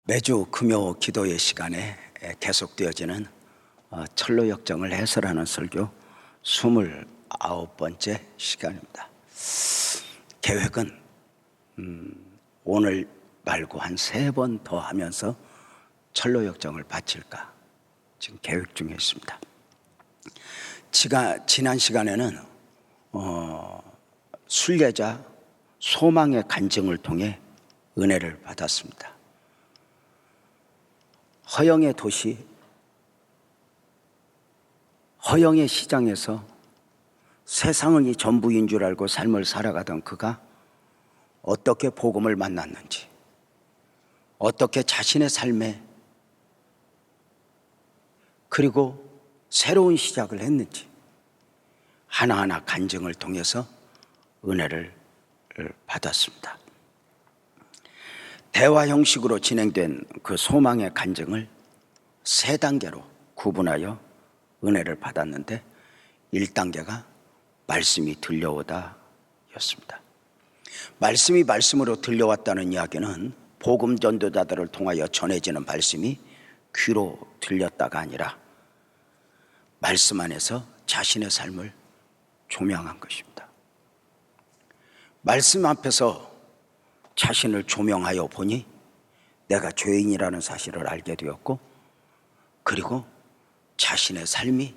매주 금요 기도의 시간에 계속되어지는 철로 역정을 해설하는 설교 29번째 시간입니다. 계획은 오늘 말고 한 3번 더 하면서 철로 역정을 바칠까 지금 계획 중에 있습니다. 지난 시간에는 순례자 소망의 간증을 통해 은혜를 받았습니다. 허영의 도시, 허영의 시장에서 세상이 전부인 줄 알고 삶을 살아가던 그가 어떻게 복음을 만났는지, 어떻게 자신의 삶에 그리고 새로운 시작을 했는지 하나하나 간증을 통해서 은혜를 받았습니다. 대화 형식으로 진행된 그 소망의 간증을 3단계로 구분하여 은혜를 받았는데 1단계가 말씀이 들려오다 였습니다. 말씀이 말씀으로 들려왔다는 이야기는 복음 전도자들을 통하여 전해지는 말씀이 귀로 들렸다가 아니라 말씀 안에서 자신의 삶을 조명한 것입니다. 말씀 앞에서 자신을 조명하여 보니 내가 죄인이라는 사실을 알게 되었고, 그리고 자신의 삶이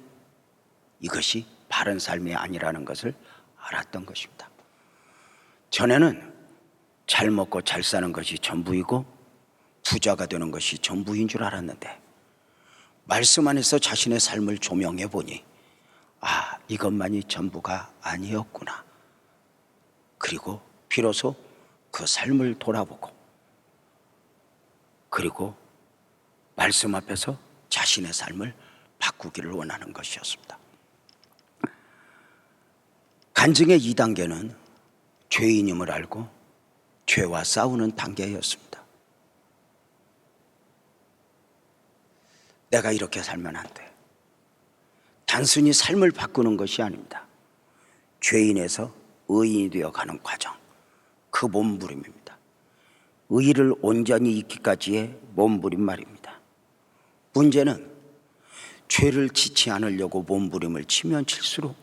이것이 바른 삶이 아니라는 것을 알았던 것입니다. 전에는 잘 먹고 잘 사는 것이 전부이고 부자가 되는 것이 전부인 줄 알았는데 말씀 안에서 자신의 삶을 조명해 보니 이것만이 전부가 아니었구나. 그리고 비로소 그 삶을 돌아보고 그리고 말씀 앞에서 자신의 삶을 바꾸기를 원하는 것이었습니다. 간증의 2단계는 죄인임을 알고 죄와 싸우는 단계였습니다. 내가 이렇게 살면 안 돼. 단순히 삶을 바꾸는 것이 아닙니다. 죄인에서 의인이 되어가는 과정, 그 몸부림입니다. 의의를 온전히 잊기까지의 몸부림 말입니다. 문제는 죄를 짓지 않으려고 몸부림을 치면 칠수록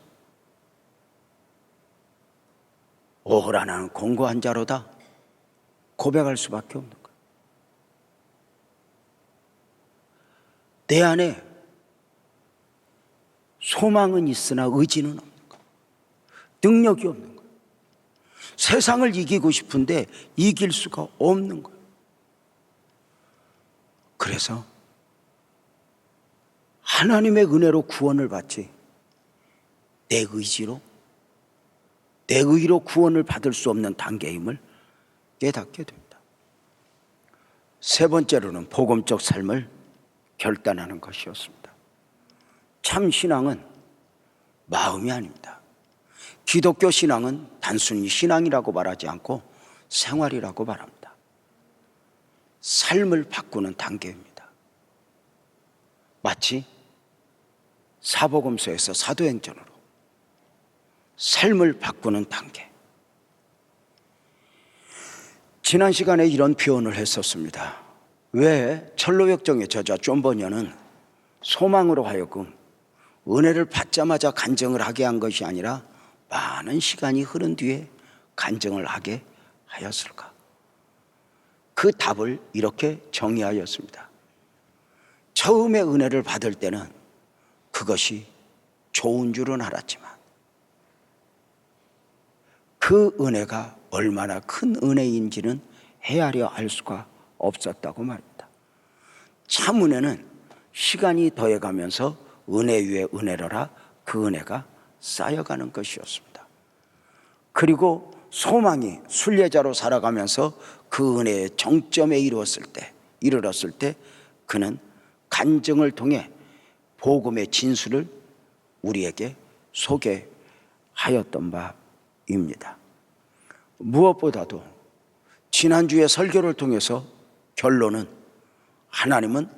오호라 나는 공고한 자로다 고백할 수밖에 없는 거예요. 내 안에 소망은 있으나 의지는 없는 거예요. 능력이 없는 거예요. 세상을 이기고 싶은데 이길 수가 없는 거예요. 그래서 하나님의 은혜로 구원을 받지 내 의로 구원을 받을 수 없는 단계임을 깨닫게 됩니다. 3번째로는 복음적 삶을 결단하는 것이었습니다. 참 신앙은 마음이 아닙니다. 기독교 신앙은 단순히 신앙이라고 말하지 않고 생활이라고 말합니다. 삶을 바꾸는 단계입니다. 마치 사복음서에서 사도행전으로 삶을 바꾸는 단계. 지난 시간에 이런 표현을 했었습니다. 왜 철로역정의 저자 존 버녀는 소망으로 하여금 은혜를 받자마자 간증을 하게 한 것이 아니라 많은 시간이 흐른 뒤에 간증을 하게 하였을까? 그 답을 이렇게 정의하였습니다. 처음에 은혜를 받을 때는 그것이 좋은 줄은 알았지만 그 은혜가 얼마나 큰 은혜인지는 헤아려 알 수가 없었다고 말입니다. 참 은혜는 시간이 더해가면서 은혜 위에 은혜로라 그 은혜가 쌓여가는 것이었습니다. 그리고 소망이 순례자로 살아가면서 그 은혜의 정점에 이르렀을 때 그는 간증을 통해 복음의 진수를 우리에게 소개하였던 바입니다. 무엇보다도 지난주의 설교를 통해서 결론은 하나님은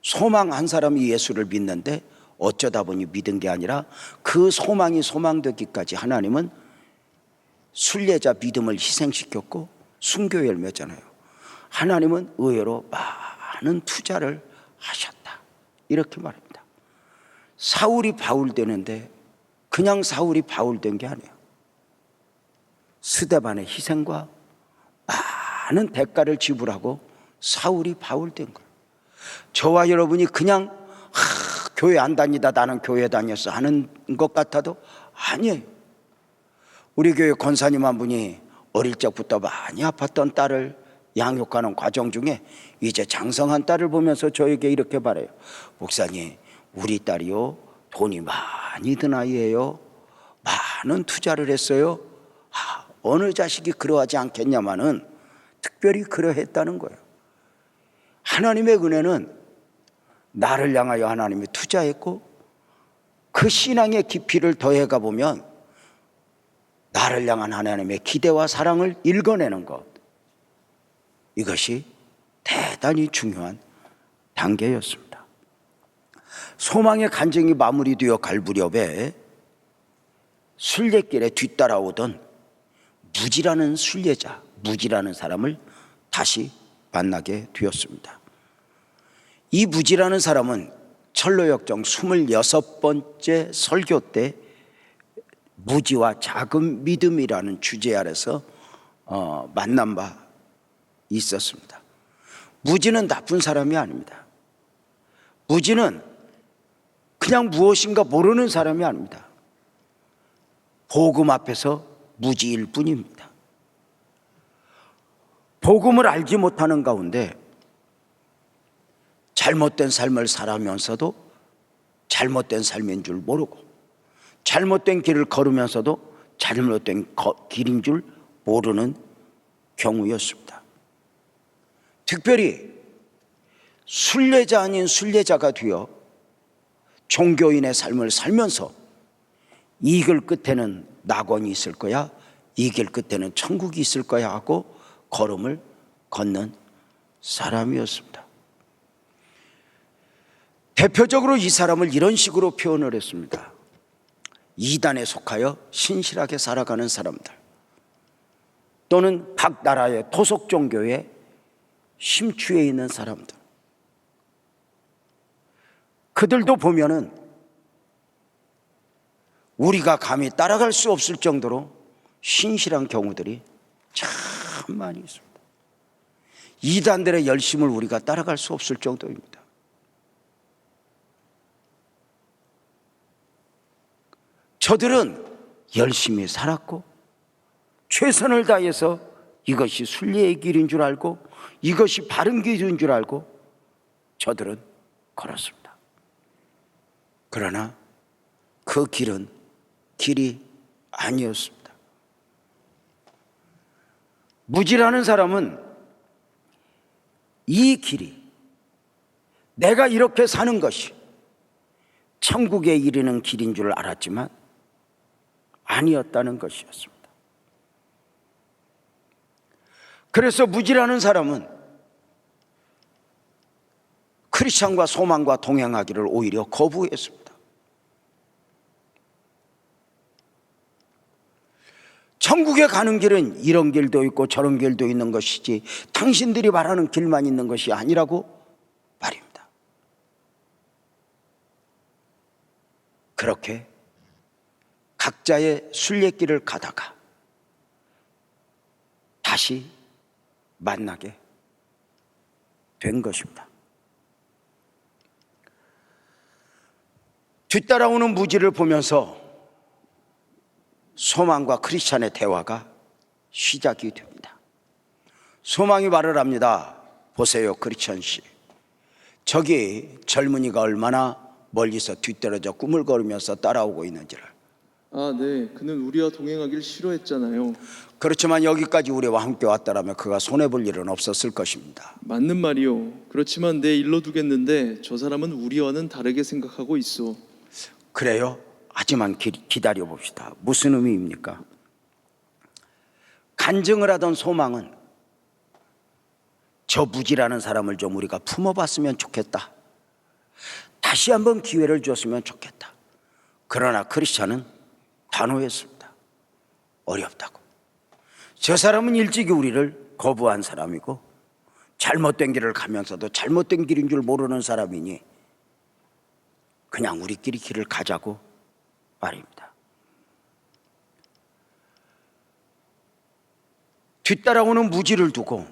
소망 한 사람이 예수를 믿는데 어쩌다 보니 믿은 게 아니라 그 소망이 소망되기까지 하나님은 순례자 믿음을 희생시켰고 순교회를 맺잖아요. 하나님은 의외로 많은 투자를 하셨다. 이렇게 말합니다. 사울이 바울 되는데 그냥 사울이 바울 된 게 아니에요. 스데반의 희생과 많은 대가를 지불하고 사울이 바울 된 거예요. 저와 여러분이 그냥 교회 안 다니다 나는 교회 다녔어 하는 것 같아도 아니에요. 우리 교회 권사님 한 분이 어릴 적부터 많이 아팠던 딸을 양육하는 과정 중에 이제 장성한 딸을 보면서 저에게 이렇게 말해요. 목사님, 우리 딸이요 돈이 많이 든 아이예요. 많은 투자를 했어요. 어느 자식이 그러하지 않겠냐마는 특별히 그러했다는 거예요. 하나님의 은혜는 나를 향하여 하나님이 투자했고 그 신앙의 깊이를 더해가 보면 나를 향한 하나님의 기대와 사랑을 읽어내는 것, 이것이 대단히 중요한 단계였습니다. 소망의 간증이 마무리되어 갈 무렵에 순례길에 뒤따라오던 무지라는 순례자, 무지라는 사람을 다시 만나게 되었습니다. 이 무지라는 사람은 철로역정 26번째 설교 때 무지와 작은 믿음이라는 주제 아래서 만난 바 있었습니다. 무지는 나쁜 사람이 아닙니다. 무지는 그냥 무엇인가 모르는 사람이 아닙니다. 복음 앞에서 무지일 뿐입니다. 복음을 알지 못하는 가운데 잘못된 삶을 살아면서도 잘못된 삶인 줄 모르고 잘못된 길을 걸으면서도 잘못된 길인 줄 모르는 경우였습니다. 특별히 순례자 아닌 순례자가 되어 종교인의 삶을 살면서 이 길 끝에는 낙원이 있을 거야, 이 길 끝에는 천국이 있을 거야 하고 걸음을 걷는 사람이었습니다. 대표적으로 이 사람을 이런 식으로 표현을 했습니다. 이단에 속하여 신실하게 살아가는 사람들, 또는 각 나라의 토속 종교에 심취해 있는 사람들, 그들도 보면은 우리가 감히 따라갈 수 없을 정도로 신실한 경우들이 참 많이 있습니다. 이단들의 열심을 우리가 따라갈 수 없을 정도입니다. 저들은 열심히 살았고 최선을 다해서 이것이 순례의 길인 줄 알고 이것이 바른 길인 줄 알고 저들은 걸었습니다. 그러나 그 길은 길이 아니었습니다. 무지라는 사람은 이 길이 내가 이렇게 사는 것이 천국에 이르는 길인 줄 알았지만 아니었다는 것이었습니다. 그래서 무지라는 사람은 크리스천과 소망과 동행하기를 오히려 거부했습니다. 천국에 가는 길은 이런 길도 있고 저런 길도 있는 것이지 당신들이 말하는 길만 있는 것이 아니라고 말입니다. 그렇게 각자의 순례길을 가다가 다시 만나게 된 것입니다. 뒤따라오는 무지를 보면서 소망과 크리스찬의 대화가 시작이 됩니다. 소망이 말을 합니다. 보세요, 크리스찬 씨, 저기 젊은이가 얼마나 멀리서 뒤떨어져 꿈을 걸으면서 따라오고 있는지를. 네, 그는 우리와 동행하길 싫어했잖아요. 그렇지만 여기까지 우리와 함께 왔다라면 그가 손해볼 일은 없었을 것입니다. 맞는 말이요. 그렇지만 내 일로 두겠는데 저 사람은 우리와는 다르게 생각하고 있어. 그래요? 하지만 기다려 봅시다. 무슨 의미입니까? 간증을 하던 소망은 저 무지라는 사람을 좀 우리가 품어봤으면 좋겠다, 다시 한번 기회를 줬으면 좋겠다. 그러나 크리스찬은 단호했습니다. 어렵다고. 저 사람은 일찍이 우리를 거부한 사람이고 잘못된 길을 가면서도 잘못된 길인 줄 모르는 사람이니 그냥 우리끼리 길을 가자고 말입니다. 뒤따라오는 무지를 두고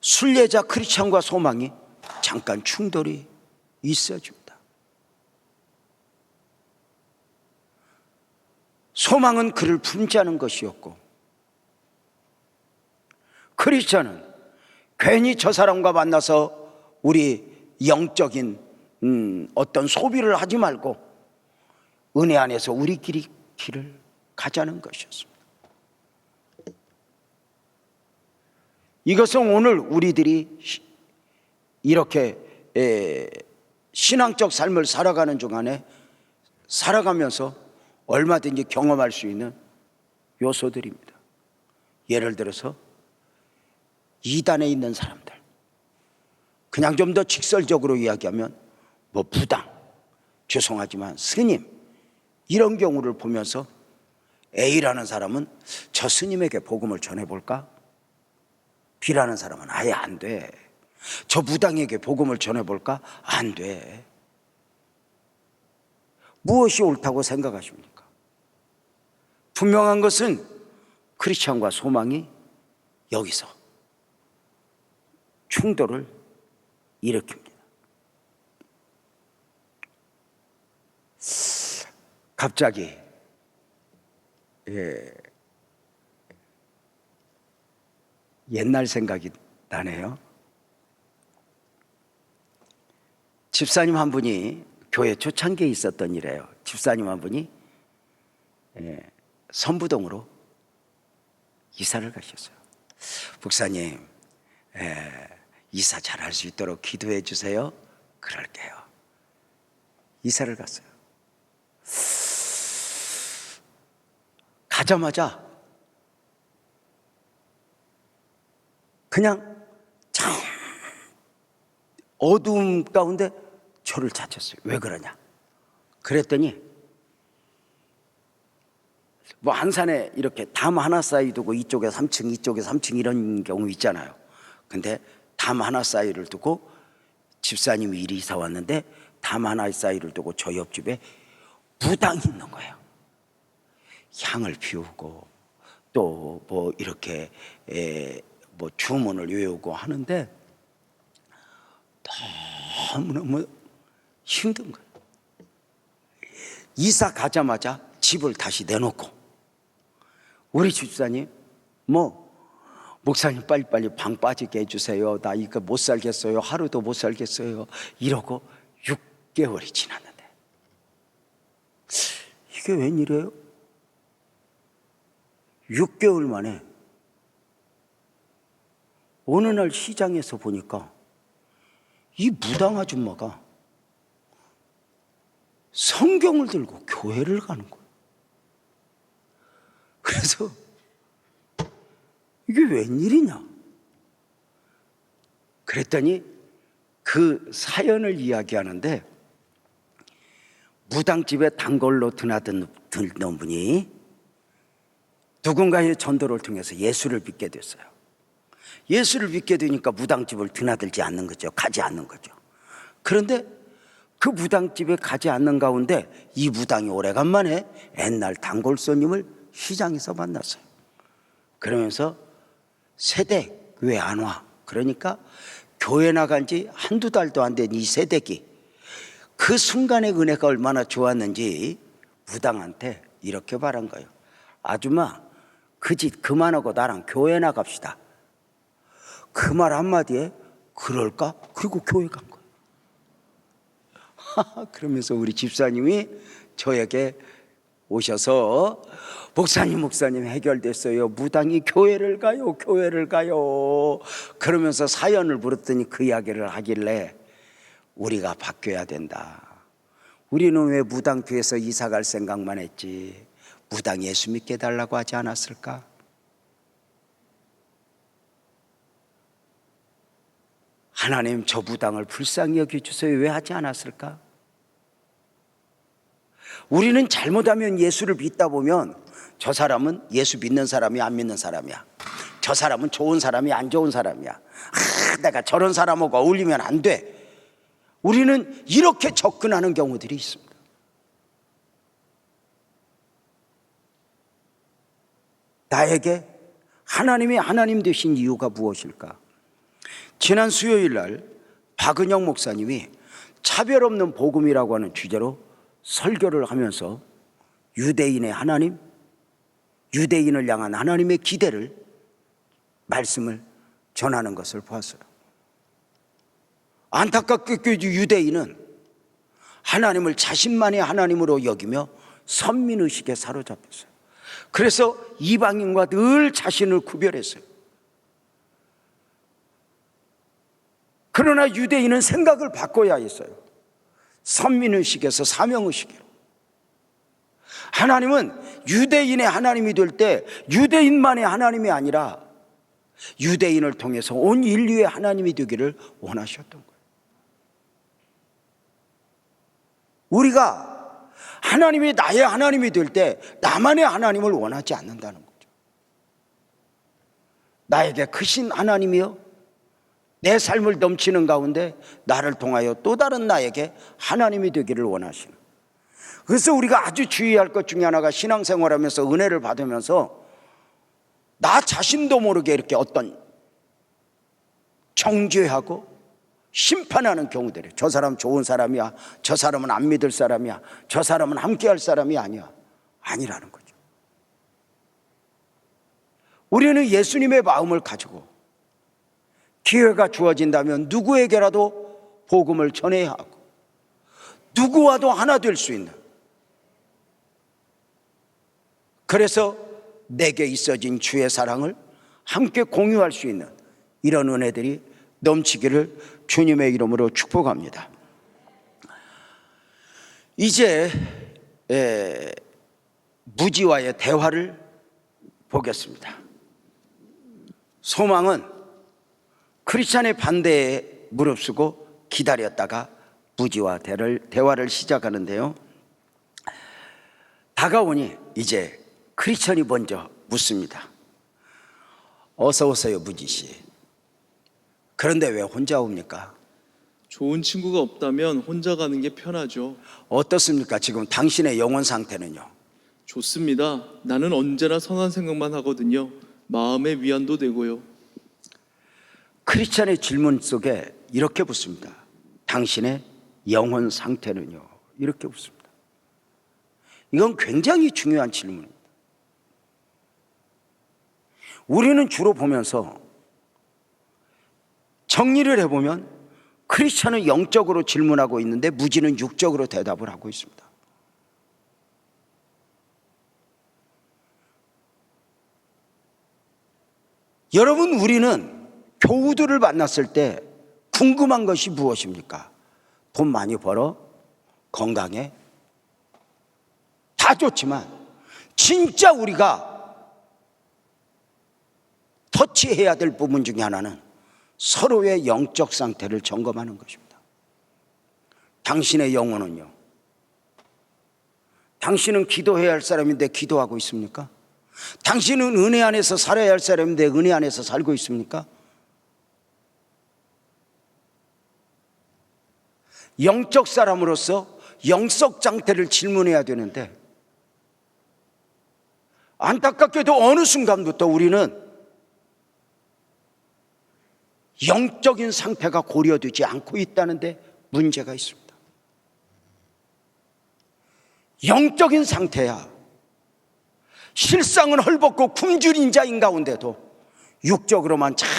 순례자 크리스찬과 소망이 잠깐 충돌이 있어집니다. 소망은 그를 품자는 것이었고 크리스찬은 괜히 저 사람과 만나서 우리 영적인 어떤 소비를 하지 말고 은혜 안에서 우리끼리 길을 가자는 것이었습니다. 이것은 오늘 우리들이 이렇게 신앙적 삶을 살아가는 중간에 살아가면서 얼마든지 경험할 수 있는 요소들입니다. 예를 들어서 이단에 있는 사람들, 그냥 좀 더 직설적으로 이야기하면 뭐 부당, 죄송하지만 스님, 이런 경우를 보면서 A라는 사람은 저 스님에게 복음을 전해볼까? B라는 사람은 아예 안 돼. 저 무당에게 복음을 전해볼까? 안 돼. 무엇이 옳다고 생각하십니까? 분명한 것은 크리스찬과 소망이 여기서 충돌을 일으킵니다. 갑자기 옛날 생각이 나네요. 집사님 한 분이 교회 초창기에 있었던 일이에요. 집사님 한 분이 선부동으로 이사를 가셨어요. 목사님, 이사 잘할 수 있도록 기도해 주세요. 그럴게요. 이사를 갔어요. 가자마자 그냥 참 어두움 가운데 저를 찾았어요. 왜 그러냐? 그랬더니 뭐 한산에 이렇게 담 하나 쌓이두고 이쪽에 3층 이쪽에 3층 이런 경우 있잖아요. 근데 담 하나 사이를 두고 집사님이 이리 이사 왔는데 담 하나 사이를 두고 저 옆집에 무당이 있는 거예요. 향을 피우고 또 뭐 이렇게 뭐 주문을 외우고 하는데 너무너무 힘든 거예요. 이사 가자마자 집을 다시 내놓고 우리 집사님 목사님 빨리빨리 방 빠지게 해주세요. 나 이거 못 살겠어요. 하루도 못 살겠어요. 이러고 6개월이 지났는데 이게 웬일이에요? 6개월 만에 어느 날 시장에서 보니까 이 무당 아줌마가 성경을 들고 교회를 가는 거예요. 그래서 이게 웬일이냐? 그랬더니 그 사연을 이야기하는데 무당집에 단골로 드나드는 분이 누군가의 전도를 통해서 예수를 믿게 됐어요. 예수를 믿게 되니까 무당집을 드나들지 않는 거죠. 가지 않는 거죠. 그런데 그 무당집에 가지 않는 가운데 이 무당이 오래간만에 옛날 단골 손님을 시장에서 만났어요. 그러면서 세댁 왜 안 와? 그러니까 교회 나간 지 한두 달도 안 된 이 세댁이 그 순간의 은혜가 얼마나 좋았는지 무당한테 이렇게 말한 거예요. 아줌마, 그 짓 그만하고 나랑 교회 나갑시다. 그 말 한마디에 그럴까? 그리고 교회 간 거예요. 그러면서 우리 집사님이 저에게 오셔서 목사님 해결됐어요. 무당이 교회를 가요. 그러면서 사연을 물었더니 그 이야기를 하길래 우리가 바뀌어야 된다. 우리는 왜 무당 뒤에서 이사 갈 생각만 했지? 무당 예수 믿게 해달라고 하지 않았을까? 하나님 저 무당을 불쌍히 여겨주세요. 왜 하지 않았을까? 우리는 잘못하면 예수를 믿다 보면 저 사람은 예수 믿는 사람이 안 믿는 사람이야. 저 사람은 좋은 사람이 안 좋은 사람이야. 내가 저런 사람하고 어울리면 안 돼. 우리는 이렇게 접근하는 경우들이 있습니다. 나에게 하나님이 하나님 되신 이유가 무엇일까? 지난 수요일 날 박은영 목사님이 차별 없는 복음이라고 하는 주제로 설교를 하면서 유대인의 하나님, 유대인을 향한 하나님의 기대를 말씀을 전하는 것을 보았어요. 안타깝게도 유대인은 하나님을 자신만의 하나님으로 여기며 선민의식에 사로잡혔어요. 그래서 이방인과 늘 자신을 구별했어요. 그러나 유대인은 생각을 바꿔야 했어요. 선민의식에서 사명의식으로. 하나님은 유대인의 하나님이 될 때 유대인만의 하나님이 아니라 유대인을 통해서 온 인류의 하나님이 되기를 원하셨던 거예요. 우리가 하나님이 나의 하나님이 될 때 나만의 하나님을 원하지 않는다는 거죠. 나에게 크신 하나님이여 내 삶을 넘치는 가운데 나를 통하여 또 다른 나에게 하나님이 되기를 원하시는. 그래서 우리가 아주 주의할 것 중에 하나가 신앙생활하면서 은혜를 받으면서 나 자신도 모르게 이렇게 어떤 정죄하고 심판하는 경우들이에요. 저 사람 좋은 사람이야, 저 사람은 안 믿을 사람이야, 저 사람은 함께할 사람이 아니야. 아니라는 거죠. 우리는 예수님의 마음을 가지고 기회가 주어진다면 누구에게라도 복음을 전해야 하고 누구와도 하나 될 수 있는, 그래서 내게 있어진 주의 사랑을 함께 공유할 수 있는 이런 은혜들이 넘치기를 주님의 이름으로 축복합니다. 이제 무지와의 대화를 보겠습니다. 소망은 크리스찬의 반대에 무릅쓰고 기다렸다가 무지와 대화를 시작하는데요. 다가오니 이제 크리스찬이 먼저 묻습니다. 어서 오세요, 무지 씨. 그런데 왜 혼자 옵니까? 좋은 친구가 없다면 혼자 가는 게 편하죠. 어떻습니까? 지금 당신의 영혼 상태는요? 좋습니다. 나는 언제나 선한 생각만 하거든요. 마음의 위안도 되고요. 크리스찬의 질문 속에 이렇게 묻습니다. 당신의 영혼 상태는요? 이렇게 묻습니다. 이건 굉장히 중요한 질문입니다. 우리는 주로 보면서 정리를 해보면 크리스찬은 영적으로 질문하고 있는데 무지는 육적으로 대답을 하고 있습니다. 여러분, 우리는 교우들을 만났을 때 궁금한 것이 무엇입니까? 돈 많이 벌어? 건강해? 다 좋지만 진짜 우리가 터치해야 될 부분 중에 하나는 서로의 영적 상태를 점검하는 것입니다. 당신의 영혼은요? 당신은 기도해야 할 사람인데 기도하고 있습니까? 당신은 은혜 안에서 살아야 할 사람인데 은혜 안에서 살고 있습니까? 영적 사람으로서 영적 상태를 질문해야 되는데 안타깝게도 어느 순간부터 우리는 영적인 상태가 고려되지 않고 있다는 데 문제가 있습니다. 영적인 상태야 실상은 헐벗고 굶주린 자인 가운데도 육적으로만 잘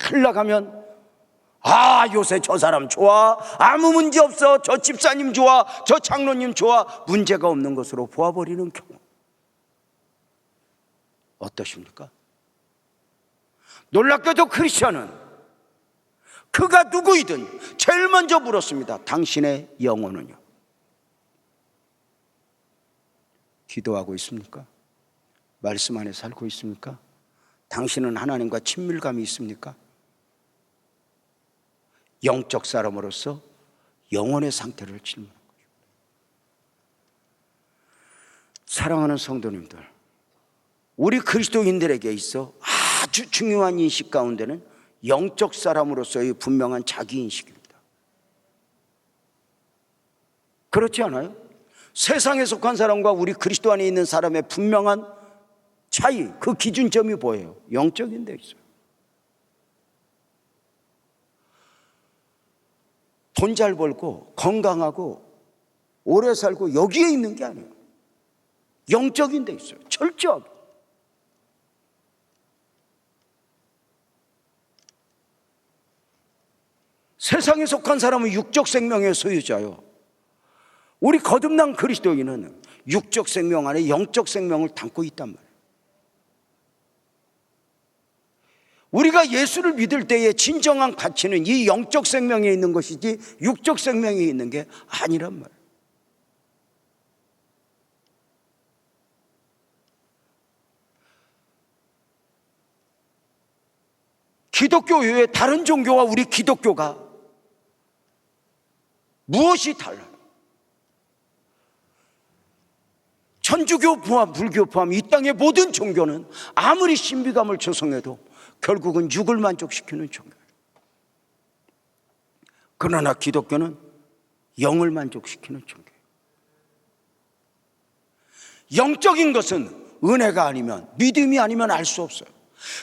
흘러가면 요새 저 사람 좋아, 아무 문제 없어, 저 집사님 좋아, 저 장로님 좋아, 문제가 없는 것으로 보아버리는 경우 어떠십니까? 놀랍게도 크리스천은 그가 누구이든 제일 먼저 물었습니다. 당신의 영혼은요? 기도하고 있습니까? 말씀 안에 살고 있습니까? 당신은 하나님과 친밀감이 있습니까? 영적 사람으로서 영혼의 상태를 질문하는 거죠. 사랑하는 성도님들, 우리 그리스도인들에게 있어 아주 중요한 인식 가운데는 영적 사람으로서의 분명한 자기 인식입니다. 그렇지 않아요? 세상에 속한 사람과 우리 그리스도 안에 있는 사람의 분명한 차이, 그 기준점이 뭐예요? 영적인 데 있어요. 돈 잘 벌고 건강하고 오래 살고 여기에 있는 게 아니에요. 영적인 데 있어요. 철저하게. 세상에 속한 사람은 육적 생명의 소유자요. 우리 거듭난 그리스도인은 육적 생명 안에 영적 생명을 담고 있단 말이에요. 우리가 예수를 믿을 때의 진정한 가치는 이 영적 생명에 있는 것이지 육적 생명에 있는 게 아니란 말이에요. 기독교 외에 다른 종교와 우리 기독교가 무엇이 달라요? 천주교 포함 불교 포함 이 땅의 모든 종교는 아무리 신비감을 조성해도 결국은 육을 만족시키는 종교예요. 그러나 기독교는 영을 만족시키는 종교예요. 영적인 것은 은혜가 아니면, 믿음이 아니면 알 수 없어요.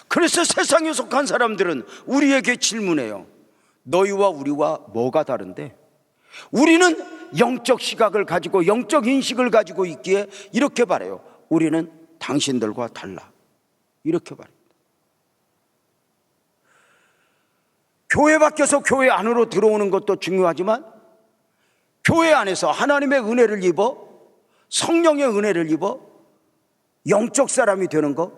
그래서 세상에 속한 사람들은 우리에게 질문해요. 너희와 우리와 뭐가 다른데? 우리는 영적 시각을 가지고 영적 인식을 가지고 있기에 이렇게 말해요. 우리는 당신들과 달라. 이렇게 말합니다. 교회 밖에서 교회 안으로 들어오는 것도 중요하지만 교회 안에서 하나님의 은혜를 입어, 성령의 은혜를 입어 영적 사람이 되는 것,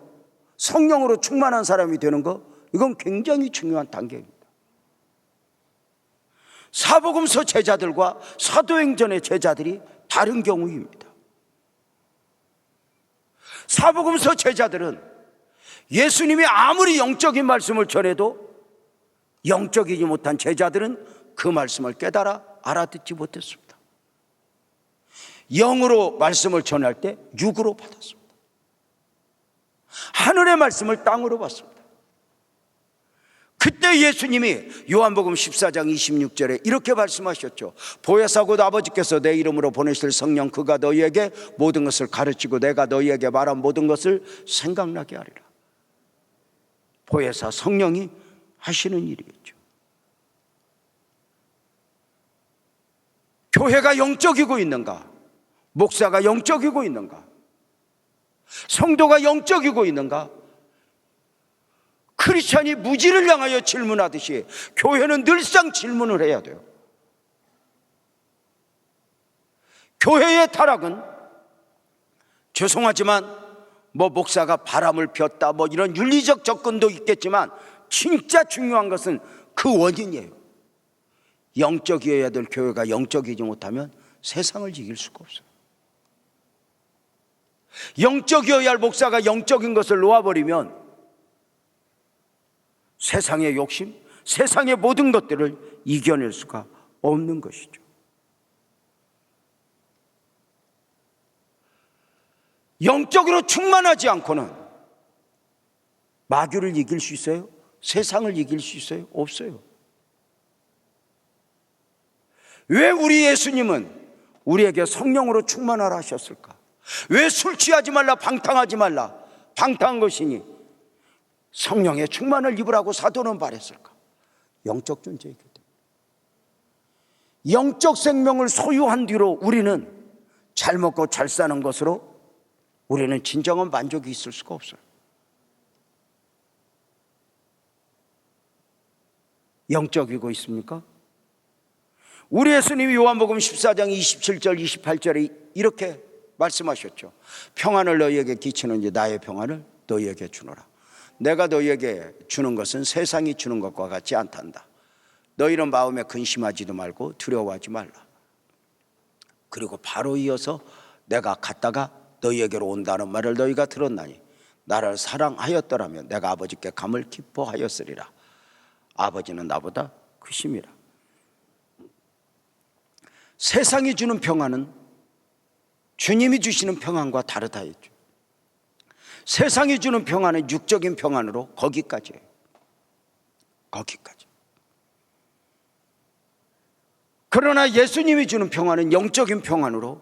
성령으로 충만한 사람이 되는 것, 이건 굉장히 중요한 단계입니다. 사복음서 제자들과 사도행전의 제자들이 다른 경우입니다. 사복음서 제자들은 예수님이 아무리 영적인 말씀을 전해도 영적이지 못한 제자들은 그 말씀을 깨달아 알아듣지 못했습니다. 영으로 말씀을 전할 때 육으로 받았습니다. 하늘의 말씀을 땅으로 받습니다. 그때 예수님이 요한복음 14장 26절에 이렇게 말씀하셨죠. 보혜사 곧 아버지께서 내 이름으로 보내실 성령 그가 너희에게 모든 것을 가르치고 내가 너희에게 말한 모든 것을 생각나게 하리라. 보혜사 성령이 하시는 일이었죠. 교회가 영적이고 있는가? 목사가 영적이고 있는가? 성도가 영적이고 있는가? 크리스찬이 무지를 향하여 질문하듯이 교회는 늘상 질문을 해야 돼요. 교회의 타락은 죄송하지만 목사가 바람을 폈다 이런 윤리적 접근도 있겠지만 진짜 중요한 것은 그 원인이에요. 영적이어야 될 교회가 영적이지 못하면 세상을 이길 수가 없어요. 영적이어야 할 목사가 영적인 것을 놓아버리면 세상의 욕심, 세상의 모든 것들을 이겨낼 수가 없는 것이죠. 영적으로 충만하지 않고는 마귀를 이길 수 있어요? 세상을 이길 수 있어요? 없어요. 왜 우리 예수님은 우리에게 성령으로 충만하라 하셨을까? 왜 술 취하지 말라, 방탕하지 말라? 방탕한 것이니 성령의 충만을 입으라고 사도는 말했을까? 영적 존재이기 때문에. 영적 생명을 소유한 뒤로 우리는 잘 먹고 잘 사는 것으로 우리는 진정한 만족이 있을 수가 없어요. 영적이고 있습니까? 우리 예수님이 요한복음 14장 27절 28절에 이렇게 말씀하셨죠. 평안을 너희에게 끼치는지 나의 평안을 너희에게 주노라. 내가 너희에게 주는 것은 세상이 주는 것과 같지 않단다. 너희는 마음에 근심하지도 말고 두려워하지 말라. 그리고 바로 이어서 내가 갔다가 너희에게로 온다는 말을 너희가 들었나니 나를 사랑하였더라면 내가 아버지께 감을 기뻐하였으리라. 아버지는 나보다 크심이라. 세상이 주는 평안은 주님이 주시는 평안과 다르다 했죠. 세상이 주는 평안은 육적인 평안으로 거기까지예요. 거기까지. 그러나 예수님이 주는 평안은 영적인 평안으로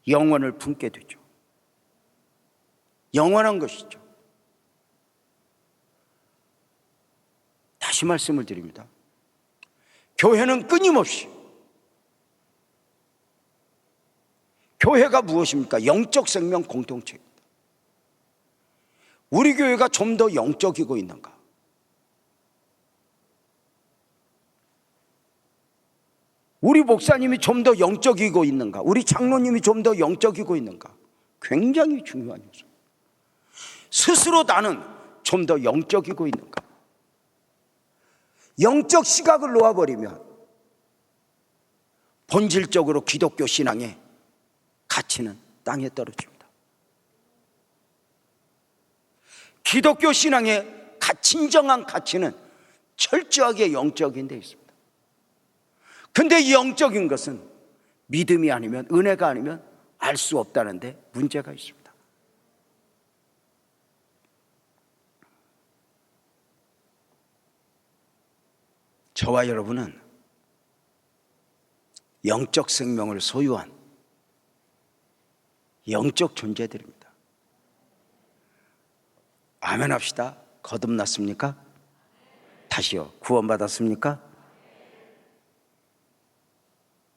영원을 품게 되죠. 영원한 것이죠. 다시 말씀을 드립니다. 교회는 끊임없이, 교회가 무엇입니까? 영적 생명 공동체입니다. 우리 교회가 좀 더 영적이고 있는가? 우리 목사님이 좀 더 영적이고 있는가? 우리 장로님이 좀 더 영적이고 있는가? 굉장히 중요한 요소. 스스로 나는 좀 더 영적이고 있는가? 영적 시각을 놓아버리면 본질적으로 기독교 신앙의 가치는 땅에 떨어집니다. 기독교 신앙의 진정한 가치는 철저하게 영적인 데 있습니다. 근데 이 영적인 것은 믿음이 아니면, 은혜가 아니면 알 수 없다는데 문제가 있습니다. 저와 여러분은 영적 생명을 소유한 영적 존재들입니다. 아멘 합시다. 거듭났습니까? 다시요. 구원받았습니까?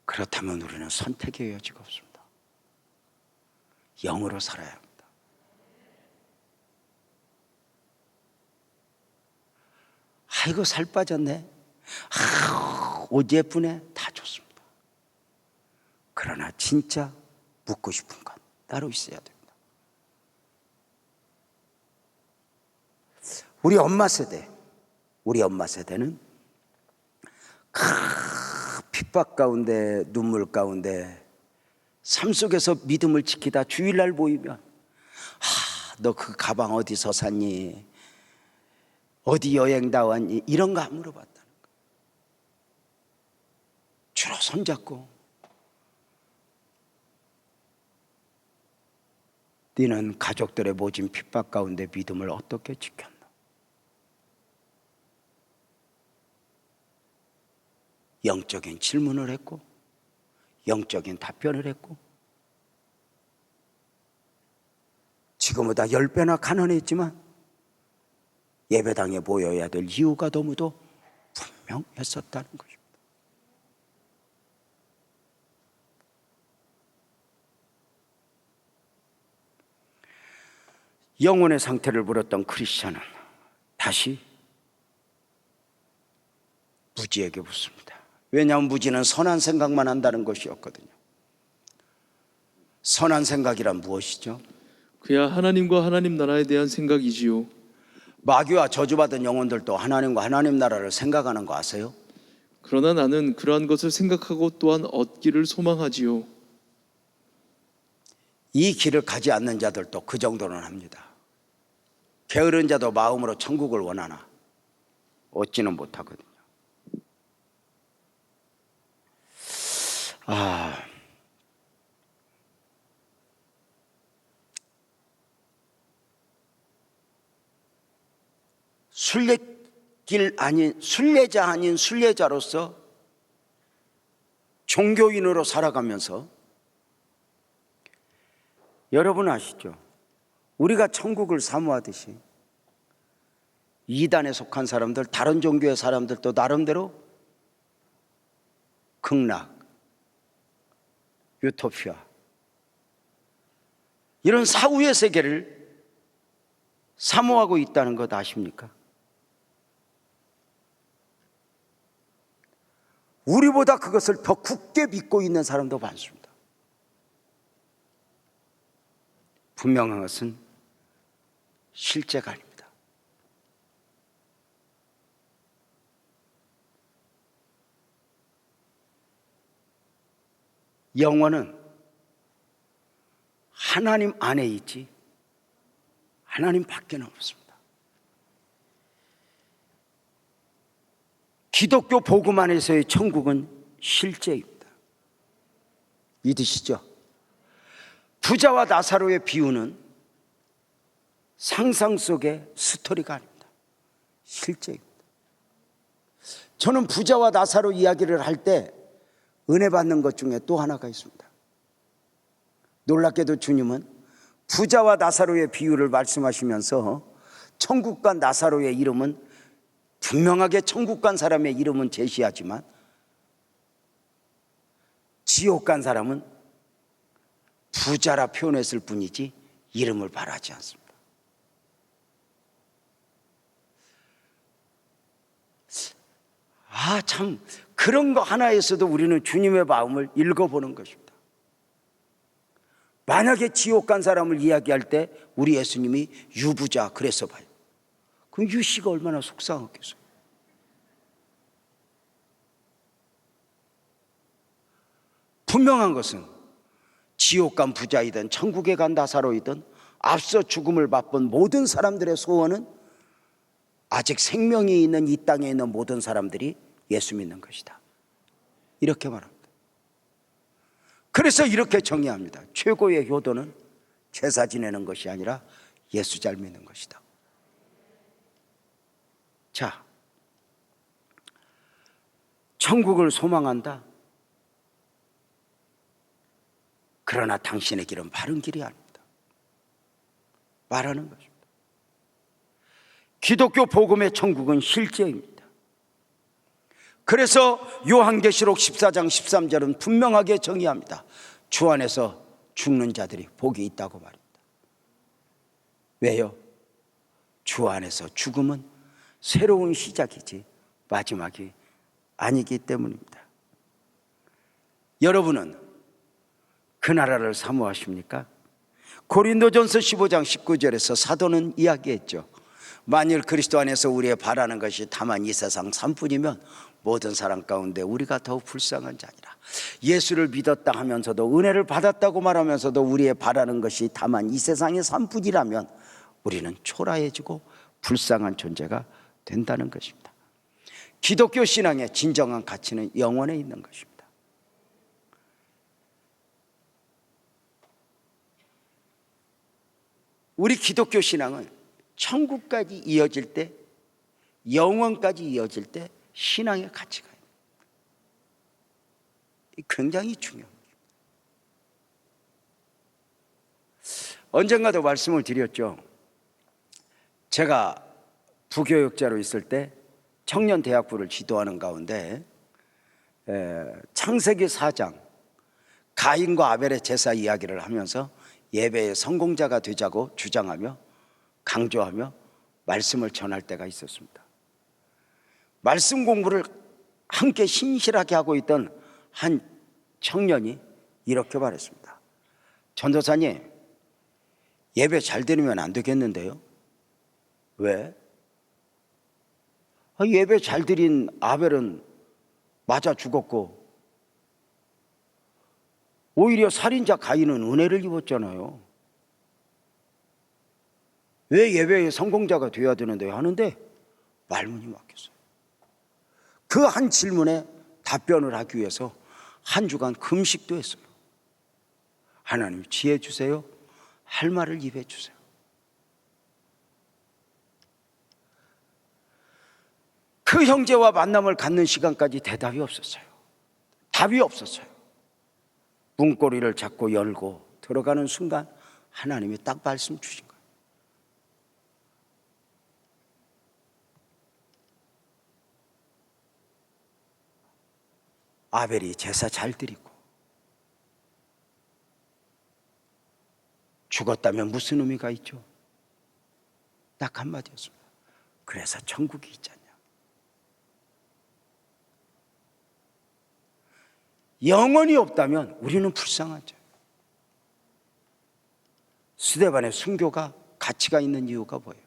그렇다면 우리는 선택의 여지가 없습니다. 영으로 살아야 합니다. 아이고 살 빠졌네. 옷 예쁘네. 다 좋습니다. 그러나 진짜 묻고 싶은 건 따로 있어야 됩니다. 우리 엄마 세대는 핍박 가운데, 눈물 가운데 삶 속에서 믿음을 지키다 주일날 모이면 너 그 가방 어디서 샀니? 어디 여행 다 왔니? 이런 거 안 물어봤다는 거. 주로 손잡고 너는 가족들의 모진 핍박 가운데 믿음을 어떻게 지켰나? 영적인 질문을 했고 영적인 답변을 했고 지금보다 10배나 가난했지만 예배당에 모여야 될 이유가 너무도 분명했었다는 것입니다. 영혼의 상태를 물었던 크리스찬은 다시 무지에게 묻습니다. 왜냐하면 무지는 선한 생각만 한다는 것이었거든요. 선한 생각이란 무엇이죠? 그야 하나님과 하나님 나라에 대한 생각이지요. 마귀와 저주받은 영혼들도 하나님과 하나님 나라를 생각하는 거 아세요? 그러나 나는 그러한 것을 생각하고 또한 얻기를 소망하지요. 이 길을 가지 않는 자들도 그 정도는 합니다. 게으른 자도 마음으로 천국을 원하나 얻지는 못하거든요. 순례자 아닌 순례자로서 종교인으로 살아가면서 여러분 아시죠? 우리가 천국을 사모하듯이 이단에 속한 사람들, 다른 종교의 사람들도 나름대로 극락, 유토피아 이런 사후의 세계를 사모하고 있다는 것 아십니까? 우리보다 그것을 더 굳게 믿고 있는 사람도 많습니다. 분명한 것은 실제가 아닙니다. 영혼은 하나님 안에 있지 하나님 밖에는 없습니다. 기독교 복음 안에서의 천국은 실제입니다. 믿으시죠? 부자와 나사로의 비유는 상상 속의 스토리가 아닙니다. 실제입니다. 저는 부자와 나사로 이야기를 할 때 은혜 받는 것 중에 또 하나가 있습니다. 놀랍게도 주님은 부자와 나사로의 비유를 말씀하시면서 천국 간 나사로의 이름은 분명하게 천국 간 사람의 이름은 제시하지만 지옥 간 사람은 부자라 표현했을 뿐이지 이름을 말하지 않습니다. 참 그런 거 하나에서도 우리는 주님의 마음을 읽어보는 것입니다. 만약에 지옥 간 사람을 이야기할 때 우리 예수님이 유부자 그래서 봐요. 그럼 유 씨가 얼마나 속상하겠어요. 분명한 것은 지옥 간 부자이든 천국에 간 나사로이든 앞서 죽음을 맛본 모든 사람들의 소원은 아직 생명이 있는 이 땅에 있는 모든 사람들이 예수 믿는 것이다. 이렇게 말합니다. 그래서 이렇게 정의합니다. 최고의 효도는 제사 지내는 것이 아니라 예수 잘 믿는 것이다. 자, 천국을 소망한다. 그러나 당신의 길은 바른 길이 아닙니다. 말하는 것입니다. 기독교 복음의 천국은 실제입니다. 그래서 요한계시록 14장 13절은 분명하게 정의합니다. 주 안에서 죽는 자들이 복이 있다고 말입니다. 왜요? 주 안에서 죽음은 새로운 시작이지 마지막이 아니기 때문입니다. 여러분은 그 나라를 사모하십니까? 고린도전서 15장 19절에서 사도는 이야기했죠. 만일 그리스도 안에서 우리의 바라는 것이 다만 이 세상 삶뿐이면 모든 사람 가운데 우리가 더욱 불쌍한 자니라. 예수를 믿었다 하면서도 은혜를 받았다고 말하면서도 우리의 바라는 것이 다만 이 세상의 삶뿐이라면 우리는 초라해지고 불쌍한 존재가 된다는 것입니다. 기독교 신앙의 진정한 가치는 영원에 있는 것입니다. 우리 기독교 신앙은 천국까지 이어질 때, 영원까지 이어질 때 신앙의 가치가 있습니다. 굉장히 중요합니다. 언젠가도 말씀을 드렸죠. 제가 부교육자로 있을 때 청년 대학부를 지도하는 가운데 창세기 4장 가인과 아벨의 제사 이야기를 하면서 예배의 성공자가 되자고 주장하며 강조하며 말씀을 전할 때가 있었습니다. 말씀 공부를 함께 신실하게 하고 있던 한 청년이 이렇게 말했습니다. 전도사님, 예배 잘 드리면 안 되겠는데요? 왜? 예배 잘 드린 아벨은 맞아 죽었고 오히려 살인자 가인은 은혜를 입었잖아요. 왜 예배의 성공자가 되어야 되는데요? 하는데 말문이 막혔어요. 그 한 질문에 답변을 하기 위해서 한 주간 금식도 했어요. 하나님 지혜 주세요. 할 말을 입에 주세요. 그 형제와 만남을 갖는 시간까지 대답이 없었어요. 답이 없었어요. 문고리를 잡고 열고 들어가는 순간 하나님이 딱 말씀 주신 거예요. 아벨이 제사 잘 드리고 죽었다면 무슨 의미가 있죠? 딱 한마디였습니다. 그래서 천국이 있잖냐. 영원이 없다면 우리는 불쌍한 자예요. 스데반의 순교가 가치가 있는 이유가 뭐예요?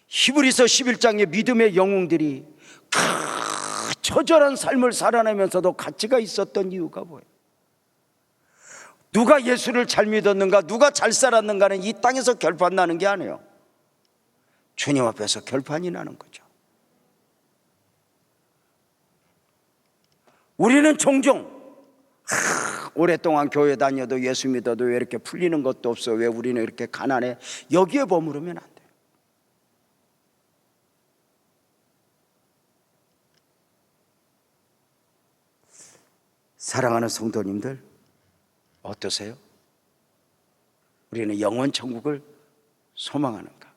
히브리서 11장의 믿음의 영웅들이 처절한 삶을 살아내면서도 가치가 있었던 이유가 뭐예요? 누가 예수를 잘 믿었는가, 누가 잘 살았는가는 이 땅에서 결판 나는 게 아니에요. 주님 앞에서 결판이 나는 거죠. 우리는 종종 오랫동안 교회 다녀도 예수 믿어도 왜 이렇게 풀리는 것도 없어? 왜 우리는 이렇게 가난해? 여기에 머무르면 안 돼요. 사랑하는 성도님들, 어떠세요? 우리는 영원 천국을 소망하는가?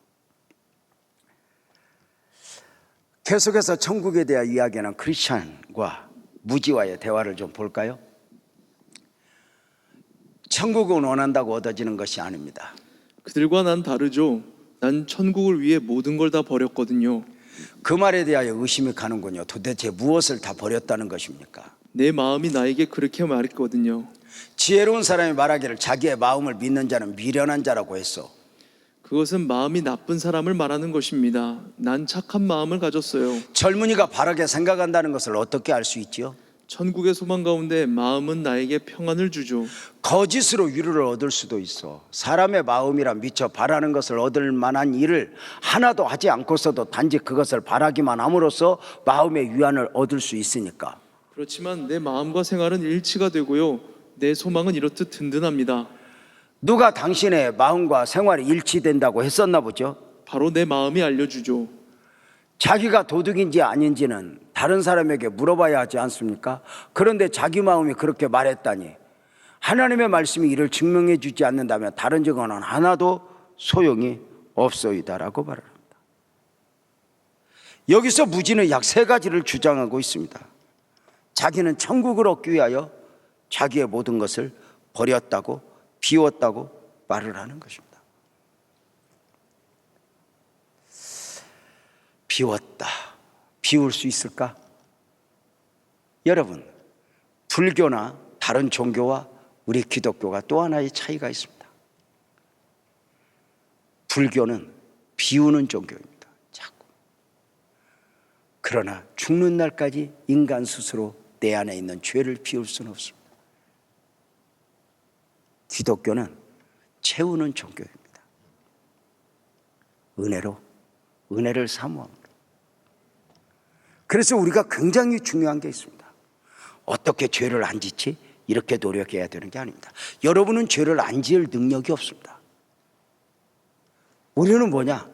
계속해서 천국에 대한 이야기하는 크리스찬과 무지와의 대화를 좀 볼까요? 천국은 원한다고 얻어지는 것이 아닙니다. 그들과 난 다르죠. 난 천국을 위해 모든 걸 다 버렸거든요. 그 말에 대하여 의심이 가는군요. 도대체 무엇을 다 버렸다는 것입니까? 내 마음이 나에게 그렇게 말했거든요. 지혜로운 사람이 말하기를 자기의 마음을 믿는 자는 미련한 자라고 했어. 그것은 마음이 나쁜 사람을 말하는 것입니다. 난 착한 마음을 가졌어요. 젊은이가 바르게 생각한다는 것을 어떻게 알 수 있지요? 천국의 소망 가운데 마음은 나에게 평안을 주죠. 거짓으로 위로를 얻을 수도 있어. 사람의 마음이라 미처 바라는 것을 얻을 만한 일을 하나도 하지 않고서도 단지 그것을 바라기만 함으로써 마음의 위안을 얻을 수 있으니까. 그렇지만 내 마음과 생활은 일치가 되고요. 내 소망은 이렇듯 든든합니다. 누가 당신의 마음과 생활이 일치된다고 했었나 보죠? 바로 내 마음이 알려주죠. 자기가 도둑인지 아닌지는 다른 사람에게 물어봐야 하지 않습니까? 그런데 자기 마음이 그렇게 말했다니 하나님의 말씀이 이를 증명해 주지 않는다면 다른 증언은 하나도 소용이 없소이다라고 말합니다. 여기서 무지는 약 3가지를 주장하고 있습니다. 자기는 천국을 얻기 위하여 자기의 모든 것을 버렸다고 비웠다고 말을 하는 것입니다. 비웠다. 비울 수 있을까? 여러분, 불교나 다른 종교와 우리 기독교가 또 하나의 차이가 있습니다. 불교는 비우는 종교입니다. 자꾸. 그러나 죽는 날까지 인간 스스로 내 안에 있는 죄를 비울 수는 없습니다. 기독교는 채우는 종교입니다. 은혜를 사모합니다. 그래서 우리가 굉장히 중요한 게 있습니다. 어떻게 죄를 안 짓지? 이렇게 노력해야 되는 게 아닙니다. 여러분은 죄를 안 지을 능력이 없습니다. 우리는 뭐냐?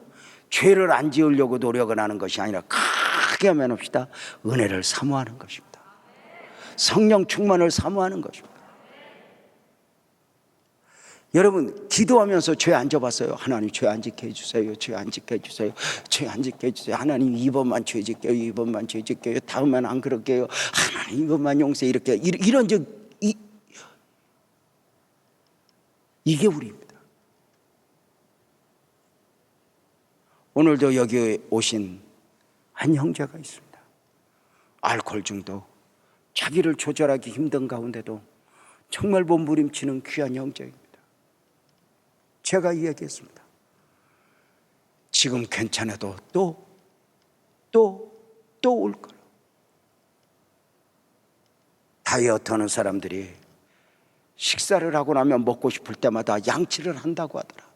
죄를 안 지으려고 노력을 하는 것이 아니라 크게 하면 합시다. 은혜를 사모하는 것입니다. 성령 충만을 사모하는 것입니다. 여러분 기도하면서 죄 안 져봤어요? 하나님 죄 안 짓게 해주세요. 죄 안 짓게 해주세요. 죄 안 짓게 해주세요. 하나님 이번만 죄 짓게요. 이번만 죄 짓게요. 다음엔 안 그럴게요. 하나님 이번만 용서해. 이렇게 이런 이게 우리입니다. 오늘도 여기 오신 한 형제가 있습니다. 알코올 중독, 자기를 조절하기 힘든 가운데도 정말 몸부림치는 귀한 형제입니다. 제가 이야기했습니다. 지금 괜찮아도 또 올 거라. 다이어트 하는 사람들이 식사를 하고 나면 먹고 싶을 때마다 양치를 한다고 하더라.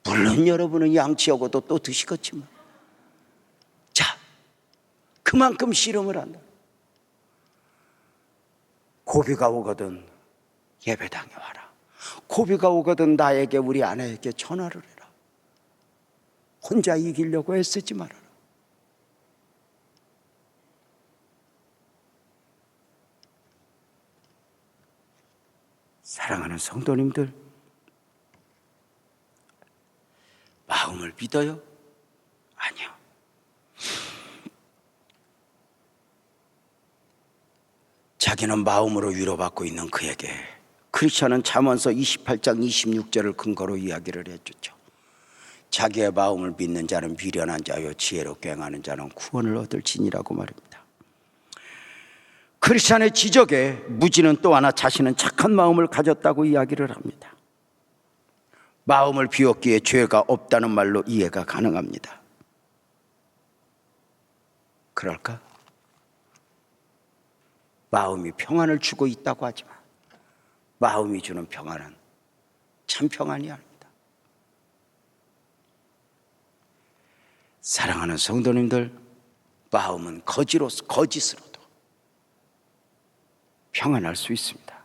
물론 여러분은 양치하고도 또 드시겠지만, 자, 그만큼 씨름을 한다. 고비가 오거든 예배당에 와라. 고비가 오거든 나에게 우리 아내에게 전화를 해라. 혼자 이기려고 애쓰지 말아라. 사랑하는 성도님들, 마음을 믿어요? 아니요. 자기는 마음으로 위로받고 있는 그에게 크리스천은 잠언서 28장 26절을 근거로 이야기를 해주죠. 자기의 마음을 믿는 자는 미련한 자요 지혜롭게 행하는 자는 구원을 얻을지니라고 말입니다. 크리스천의 지적에 무지는 또 하나 자신은 착한 마음을 가졌다고 이야기를 합니다. 마음을 비웠기에 죄가 없다는 말로 이해가 가능합니다. 그럴까? 마음이 평안을 주고 있다고 하지만 마음이 주는 평안은 참 평안이 아닙니다. 사랑하는 성도님들, 마음은 거짓으로도 평안할 수 있습니다.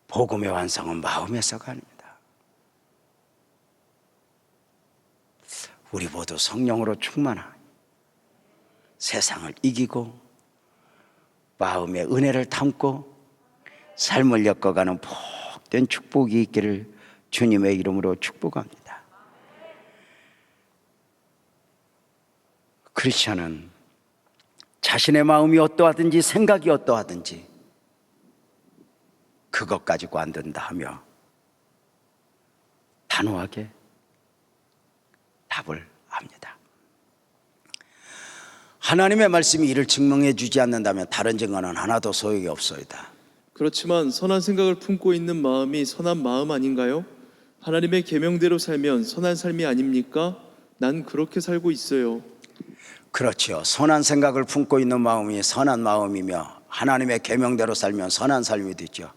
복음의 완성은 마음에서가 아닙니다. 우리 모두 성령으로 충만한 세상을 이기고 마음의 은혜를 담고 삶을 엮어가는 복된 축복이 있기를 주님의 이름으로 축복합니다. 크리스천은 자신의 마음이 어떠하든지 생각이 어떠하든지 그것 가지고 안 된다 하며 단호하게 답을 합니다. 하나님의 말씀이 이를 증명해 주지 않는다면 다른 증거는 하나도 소용이 없소이다. 그렇지만 선한 생각을 품고 있는 마음이 선한 마음 아닌가요? 하나님의 계명대로 살면 선한 삶이 아닙니까? 난 그렇게 살고 있어요. 그렇죠. 선한 생각을 품고 있는 마음이 선한 마음이며 하나님의 계명대로 살면 선한 삶이 되죠.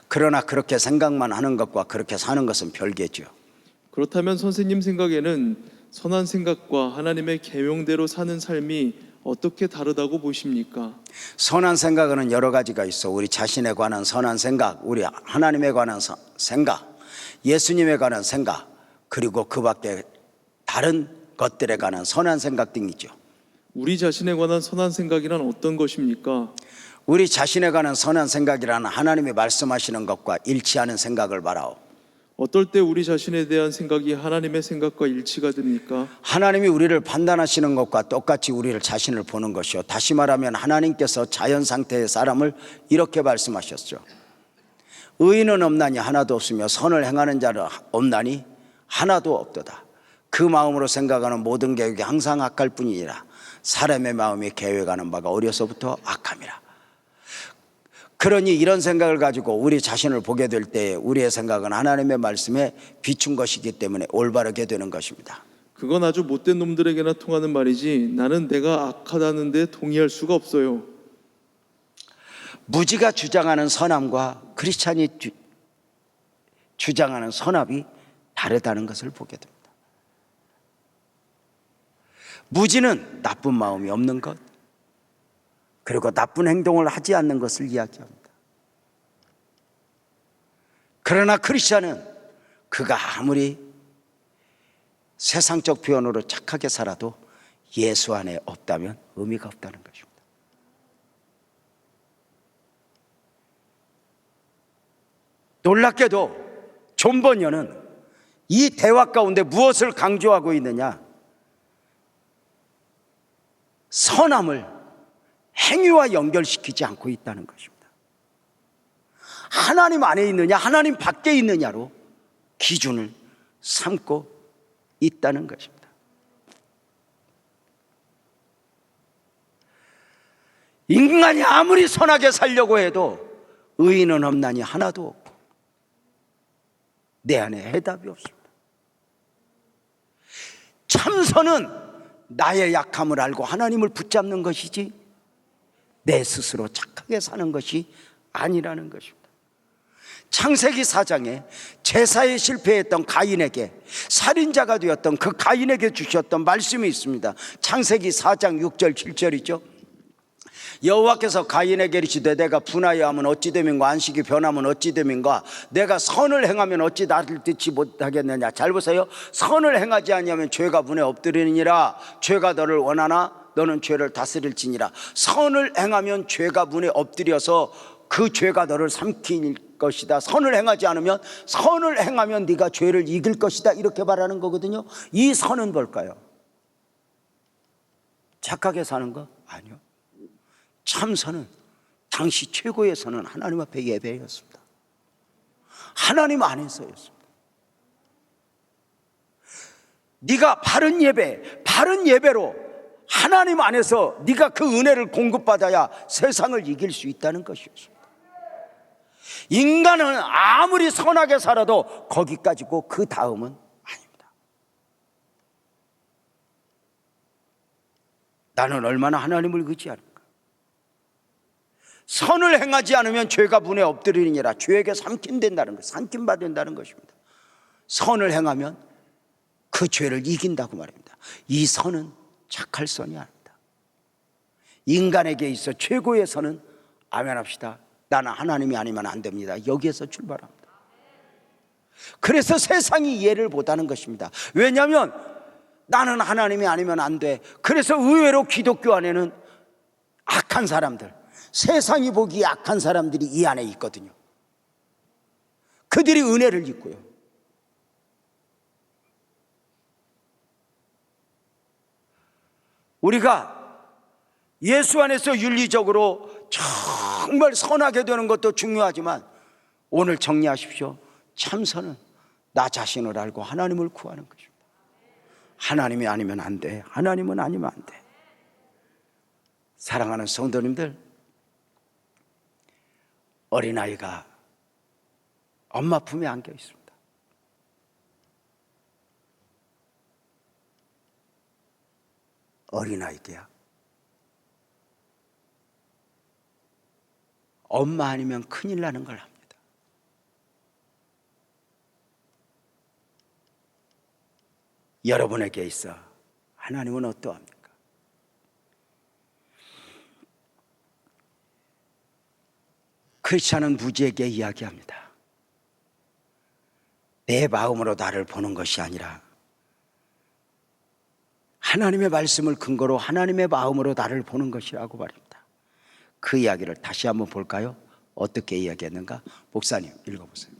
그러나 그렇게 생각만 하는 것과 그렇게 사는 것은 별개죠. 그렇다면 선생님 생각에는 선한 생각과 하나님의 계명대로 사는 삶이 어떻게 다르다고 보십니까? 선한 생각은 여러 가지가 있어. 우리 자신에 관한 선한 생각, 우리 하나님에 관한 생각, 예수님에 관한 생각, 그리고 그 밖에 다른 것들에 관한 선한 생각 등이죠. 우리 자신에 관한 선한 생각이란 어떤 것입니까? 우리 자신에 관한 선한 생각이라는 하나님이 말씀하시는 것과 일치하는 생각을 말하오. 어떨 때 우리 자신에 대한 생각이 하나님의 생각과 일치가 됩니까? 하나님이 우리를 판단하시는 것과 똑같이 우리를 자신을 보는 것이요. 다시 말하면 하나님께서 자연 상태의 사람을 이렇게 말씀하셨죠. 의인은 없나니 하나도 없으며 선을 행하는 자는 없나니 하나도 없도다. 그 마음으로 생각하는 모든 계획이 항상 악할 뿐이니라. 사람의 마음이 계획하는 바가 어려서부터 악함이라. 그러니 이런 생각을 가지고 우리 자신을 보게 될 때 우리의 생각은 하나님의 말씀에 비춘 것이기 때문에 올바르게 되는 것입니다. 그건 아주 못된 놈들에게나 통하는 말이지 나는 내가 악하다는데 동의할 수가 없어요. 무지가 주장하는 선함과 크리스찬이 주장하는 선함이 다르다는 것을 보게 됩니다. 무지는 나쁜 마음이 없는 것, 그리고 나쁜 행동을 하지 않는 것을 이야기합니다. 그러나 크리스찬은 그가 아무리 세상적 표현으로 착하게 살아도 예수 안에 없다면 의미가 없다는 것입니다. 놀랍게도 존 버녀는 이 대화 가운데 무엇을 강조하고 있느냐? 선함을 행위와 연결시키지 않고 있다는 것입니다. 하나님 안에 있느냐 하나님 밖에 있느냐로 기준을 삼고 있다는 것입니다. 인간이 아무리 선하게 살려고 해도 의인은 없나니 하나도 없고 내 안에 해답이 없습니다. 참선은 나의 약함을 알고 하나님을 붙잡는 것이지 내 스스로 착하게 사는 것이 아니라는 것입니다. 창세기 4장에 제사에 실패했던 가인에게 살인자가 되었던 그 가인에게 주셨던 말씀이 있습니다. 창세기 4장 6절 7절이죠. 여호와께서 가인에게 이르시되 내가 분하여 하면 어찌 됨인가 안식이 변하면 어찌 됨인가 내가 선을 행하면 어찌 나를 듣지 못하겠느냐. 잘 보세요. 선을 행하지 아니하면 죄가 문에 엎드리느니라. 죄가 너를 원하나 너는 죄를 다스릴지니라. 선을 행하면 죄가 문에 엎드려서 그 죄가 너를 삼킬 것이다. 선을 행하지 않으면 선을 행하면 네가 죄를 이길 것이다. 이렇게 말하는 거거든요. 이 선은 뭘까요? 착하게 사는 거? 아니요. 참선은 당시 최고의 선은 하나님 앞에 예배였습니다. 하나님 안에서였습니다. 네가 바른 예배로 하나님 안에서 네가 그 은혜를 공급받아야 세상을 이길 수 있다는 것이었습니다. 인간은 아무리 선하게 살아도 거기까지고 그 다음은 아닙니다. 나는 얼마나 하나님을 의지하는가. 선을 행하지 않으면 죄가 문에 엎드리니라. 죄에게 삼킨된다는 것, 삼킨받는다는 것입니다. 선을 행하면 그 죄를 이긴다고 말합니다. 이 선은 착할 선이 아니다. 인간에게 있어 최고의 선은 아멘합시다. 나는 하나님이 아니면 안 됩니다. 여기에서 출발합니다. 그래서 세상이 이해를 못하는 것입니다. 왜냐하면 나는 하나님이 아니면 안 돼. 그래서 의외로 기독교 안에는 악한 사람들, 세상이 보기에 악한 사람들이 이 안에 있거든요. 그들이 은혜를 입고요. 우리가 예수 안에서 윤리적으로 정말 선하게 되는 것도 중요하지만 오늘 정리하십시오. 참선은 나 자신을 알고 하나님을 구하는 것입니다. 하나님이 아니면 안 돼. 하나님은 아니면 안 돼. 사랑하는 성도님들, 어린아이가 엄마 품에 안겨 있습니다. 어린아이게야. 엄마 아니면 큰일 나는 걸 합니다. 여러분에게 있어 하나님은 어떠합니까? 크리스찬은 무지에게 이야기합니다. 내 마음으로 나를 보는 것이 아니라 하나님의 말씀을 근거로 하나님의 마음으로 나를 보는 것이라고 말입니다. 그 이야기를 다시 한번 볼까요? 어떻게 이야기했는가? 목사님 읽어보세요.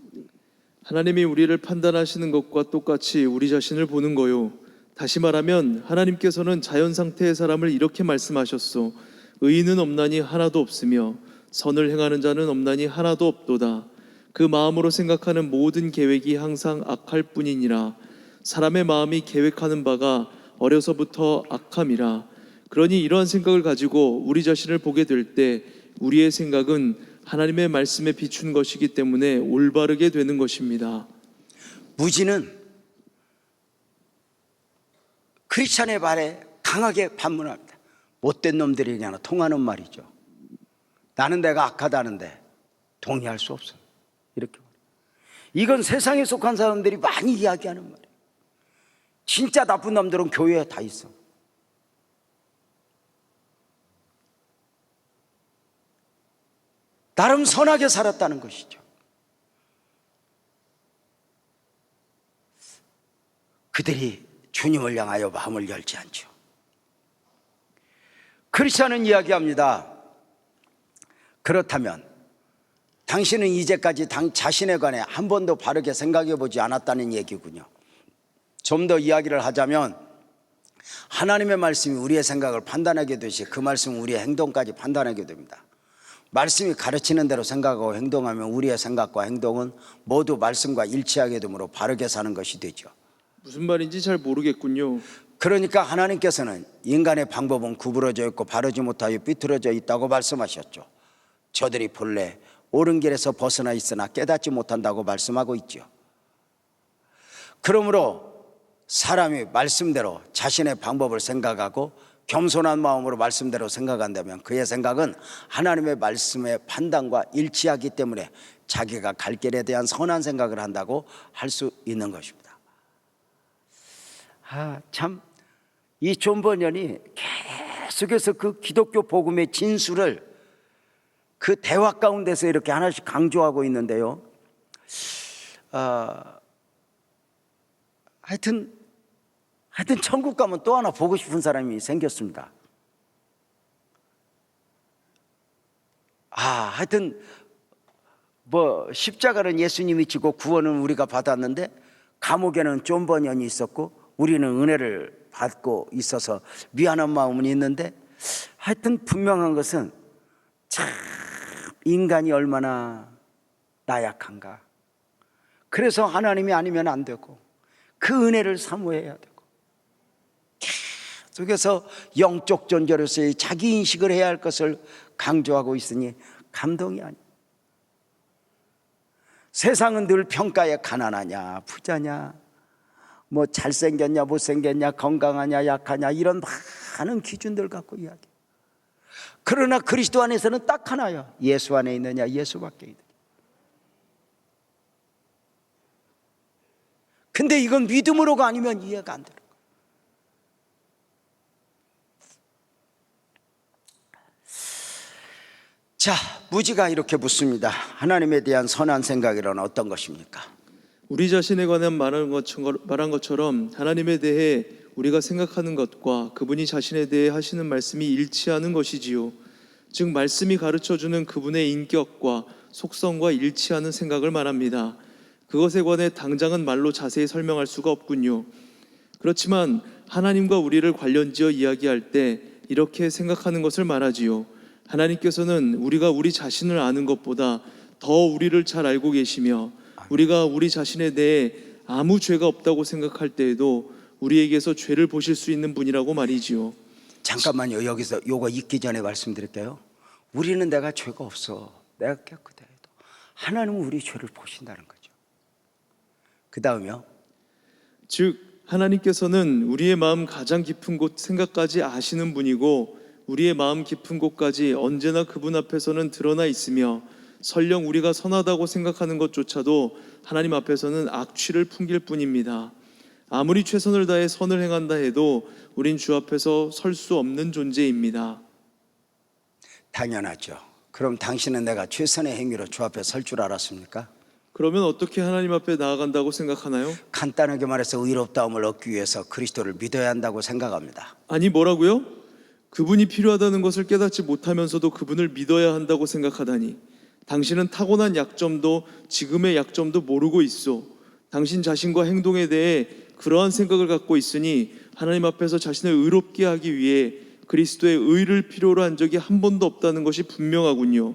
하나님이 우리를 판단하시는 것과 똑같이 우리 자신을 보는 거요. 다시 말하면 하나님께서는 자연 상태의 사람을 이렇게 말씀하셨소. 의인은 없나니 하나도 없으며 선을 행하는 자는 없나니 하나도 없도다. 그 마음으로 생각하는 모든 계획이 항상 악할 뿐이니라. 사람의 마음이 계획하는 바가 어려서부터 악함이라. 그러니 이러한 생각을 가지고 우리 자신을 보게 될 때 우리의 생각은 하나님의 말씀에 비춘 것이기 때문에 올바르게 되는 것입니다. 무지는 크리스찬의 말에 강하게 반문합니다. 못된 놈들이냐 통하는 말이죠. 나는 내가 악하다는데 동의할 수 없어. 이렇게 말해요. 이건 세상에 속한 사람들이 많이 이야기하는 말이에요. 진짜 나쁜 놈들은 교회에 다 있어. 나름 선하게 살았다는 것이죠. 그들이 주님을 향하여 마음을 열지 않죠. 크리스찬은 이야기합니다. 그렇다면 당신은 이제까지 자신에 관해 한 번도 바르게 생각해 보지 않았다는 얘기군요. 좀 더 이야기를 하자면 하나님의 말씀이 우리의 생각을 판단하게 되시 그 말씀은 우리의 행동까지 판단하게 됩니다. 말씀이 가르치는 대로 생각하고 행동하면 우리의 생각과 행동은 모두 말씀과 일치하게 되므로 바르게 사는 것이 되죠. 무슨 말인지 잘 모르겠군요. 그러니까 하나님께서는 인간의 방법은 구부러져 있고 바르지 못하여 삐뚤어져 있다고 말씀하셨죠. 저들이 본래 옳은 길에서 벗어나 있으나 깨닫지 못한다고 말씀하고 있죠. 그러므로 사람이 말씀대로 자신의 방법을 생각하고 겸손한 마음으로 말씀대로 생각한다면 그의 생각은 하나님의 말씀의 판단과 일치하기 때문에 자기가 갈 길에 대한 선한 생각을 한다고 할 수 있는 것입니다. 참, 이 존 버년이 계속해서 그 기독교 복음의 진수를 그 대화 가운데서 이렇게 하나씩 강조하고 있는데요. 하여튼 천국 가면 또 하나 보고 싶은 사람이 생겼습니다. 하여튼 십자가는 예수님이 지고 구원은 우리가 받았는데 감옥에는 존 버년이 있었고 우리는 은혜를 받고 있어서 미안한 마음은 있는데 하여튼 분명한 것은 참 인간이 얼마나 나약한가. 그래서 하나님이 아니면 안 되고 그 은혜를 사모해야 되고 계속해서 영적 존재로서의 자기 인식을 해야 할 것을 강조하고 있으니 감동이 아니에요. 세상은 늘 평가에 가난하냐 부자냐 잘생겼냐 못생겼냐 건강하냐 약하냐 이런 많은 기준들 갖고 이야기해요. 그러나 그리스도 안에서는 딱 하나요. 예수 안에 있느냐 예수밖에 있느냐. 근데 이건 믿음으로가 아니면 이해가 안 돼요. 자, 무지가 이렇게 묻습니다. 하나님에 대한 선한 생각이란 어떤 것입니까? 우리 자신에 관한 말한 것처럼 하나님에 대해 우리가 생각하는 것과 그분이 자신에 대해 하시는 말씀이 일치하는 것이지요. 즉 말씀이 가르쳐주는 그분의 인격과 속성과 일치하는 생각을 말합니다. 그것에 관해 당장은 말로 자세히 설명할 수가 없군요. 그렇지만 하나님과 우리를 관련지어 이야기할 때 이렇게 생각하는 것을 말하지요. 하나님께서는 우리가 우리 자신을 아는 것보다 더 우리를 잘 알고 계시며, 우리가 우리 자신에 대해 아무 죄가 없다고 생각할 때에도 우리에게서 죄를 보실 수 있는 분이라고 말이지요. 잠깐만요. 여기서 요거 읽기 전에 말씀드릴게요. 우리는 내가 죄가 없어, 내가 깨끗해 해도 하나님은 우리 죄를 보신다는 거죠. 그 다음에요. 즉 하나님께서는 우리의 마음 가장 깊은 곳 생각까지 아시는 분이고, 우리의 마음 깊은 곳까지 언제나 그분 앞에서는 드러나 있으며, 설령 우리가 선하다고 생각하는 것조차도 하나님 앞에서는 악취를 풍길 뿐입니다. 아무리 최선을 다해 선을 행한다 해도 우린 주 앞에서 설 수 없는 존재입니다. 당연하죠. 그럼 당신은 내가 최선의 행위로 주 앞에 설 줄 알았습니까? 그러면 어떻게 하나님 앞에 나아간다고 생각하나요? 간단하게 말해서 의롭다움을 얻기 위해서 그리스도를 믿어야 한다고 생각합니다. 아니, 뭐라고요? 그분이 필요하다는 것을 깨닫지 못하면서도 그분을 믿어야 한다고 생각하다니. 당신은 타고난 약점도 지금의 약점도 모르고 있어. 당신 자신과 행동에 대해 그러한 생각을 갖고 있으니 하나님 앞에서 자신을 의롭게 하기 위해 그리스도의 의를 필요로 한 적이 한 번도 없다는 것이 분명하군요.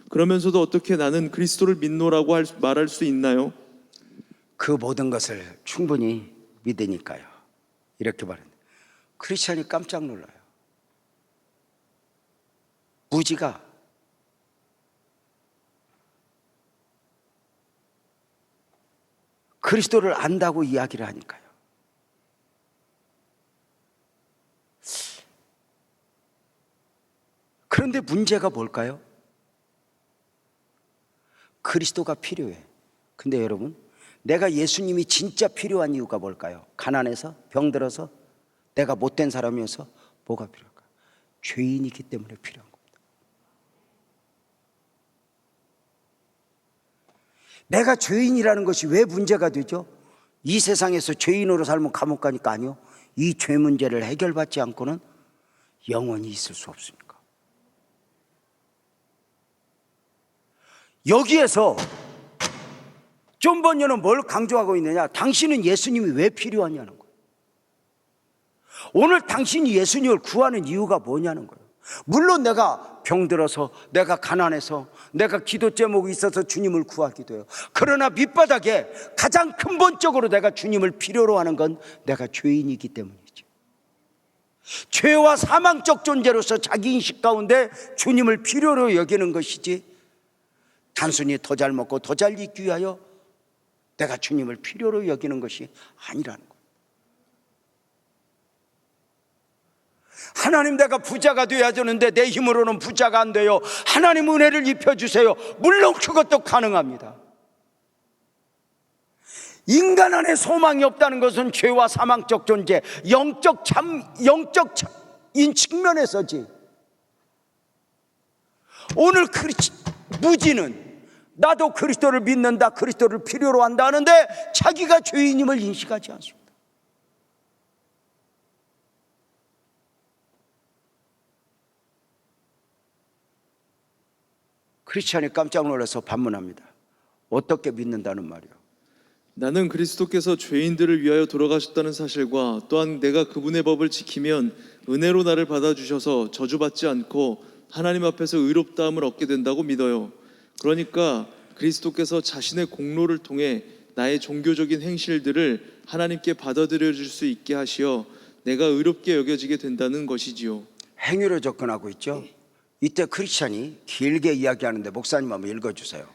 그러면서도 어떻게 나는 그리스도를 믿노라고 말할 수 있나요? 그 모든 것을 충분히 믿으니까요. 이렇게 말합니다. 크리스찬이 깜짝 놀라요. 무지가 그리스도를 안다고 이야기를 하니까요. 그런데 문제가 뭘까요? 그리스도가 필요해. 근데 여러분, 내가 예수님이 진짜 필요한 이유가 뭘까요? 가난해서? 병들어서? 내가 못된 사람이어서? 뭐가 필요할까요? 죄인이기 때문에 필요한 겁니다. 내가 죄인이라는 것이 왜 문제가 되죠? 이 세상에서 죄인으로 살면 감옥 가니까? 아니요. 이 죄 문제를 해결받지 않고는 영원히 있을 수 없습니다. 여기에서 존 번연은 뭘 강조하고 있느냐? 당신은 예수님이 왜 필요하냐는 거예요. 오늘 당신이 예수님을 구하는 이유가 뭐냐는 거예요. 물론 내가 병들어서, 내가 가난해서, 내가 기도 제목이 있어서 주님을 구하기도 해요. 그러나 밑바닥에 가장 근본적으로 내가 주님을 필요로 하는 건 내가 죄인이기 때문이죠. 죄와 사망적 존재로서 자기 인식 가운데 주님을 필요로 여기는 것이지, 단순히 더 잘 먹고 더 잘 입기 위하여 내가 주님을 필요로 여기는 것이 아니라는 거예요. 하나님, 내가 부자가 돼야 되는데 내 힘으로는 부자가 안 돼요. 하나님 은혜를 입혀주세요. 물론 그것도 가능합니다. 인간 안에 소망이 없다는 것은 죄와 사망적 존재, 영적인 측면에서지. 오늘 무지는 나도 그리스도를 믿는다, 그리스도를 필요로 한다 하는데 자기가 죄인임을 인식하지 않습니다. 크리스찬이 깜짝 놀라서 반문합니다. 어떻게 믿는다는 말이요? 나는 그리스도께서 죄인들을 위하여 돌아가셨다는 사실과 또한 내가 그분의 법을 지키면 은혜로 나를 받아주셔서 저주받지 않고 하나님 앞에서 의롭다함을 얻게 된다고 믿어요. 그러니까 그리스도께서 자신의 공로를 통해 나의 종교적인 행실들을 하나님께 받아들여 줄 수 있게 하시어 내가 의롭게 여겨지게 된다는 것이지요. 행위로 접근하고 있죠. 이때 크리스찬이 길게 이야기하는데 목사님 한번 읽어주세요.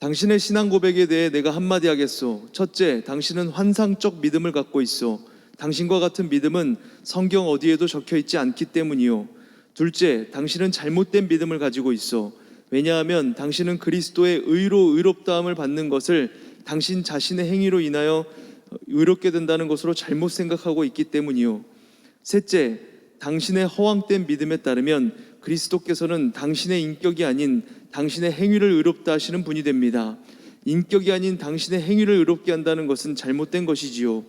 당신의 신앙 고백에 대해 내가 한마디 하겠소. 첫째, 당신은 환상적 믿음을 갖고 있어. 당신과 같은 믿음은 성경 어디에도 적혀 있지 않기 때문이요. 둘째, 당신은 잘못된 믿음을 가지고 있어. 왜냐하면 당신은 그리스도의 의로 의롭다함을 받는 것을 당신 자신의 행위로 인하여 의롭게 된다는 것으로 잘못 생각하고 있기 때문이요. 셋째, 당신의 허황된 믿음에 따르면 그리스도께서는 당신의 인격이 아닌 당신의 행위를 의롭다 하시는 분이 됩니다. 인격이 아닌 당신의 행위를 의롭게 한다는 것은 잘못된 것이지요.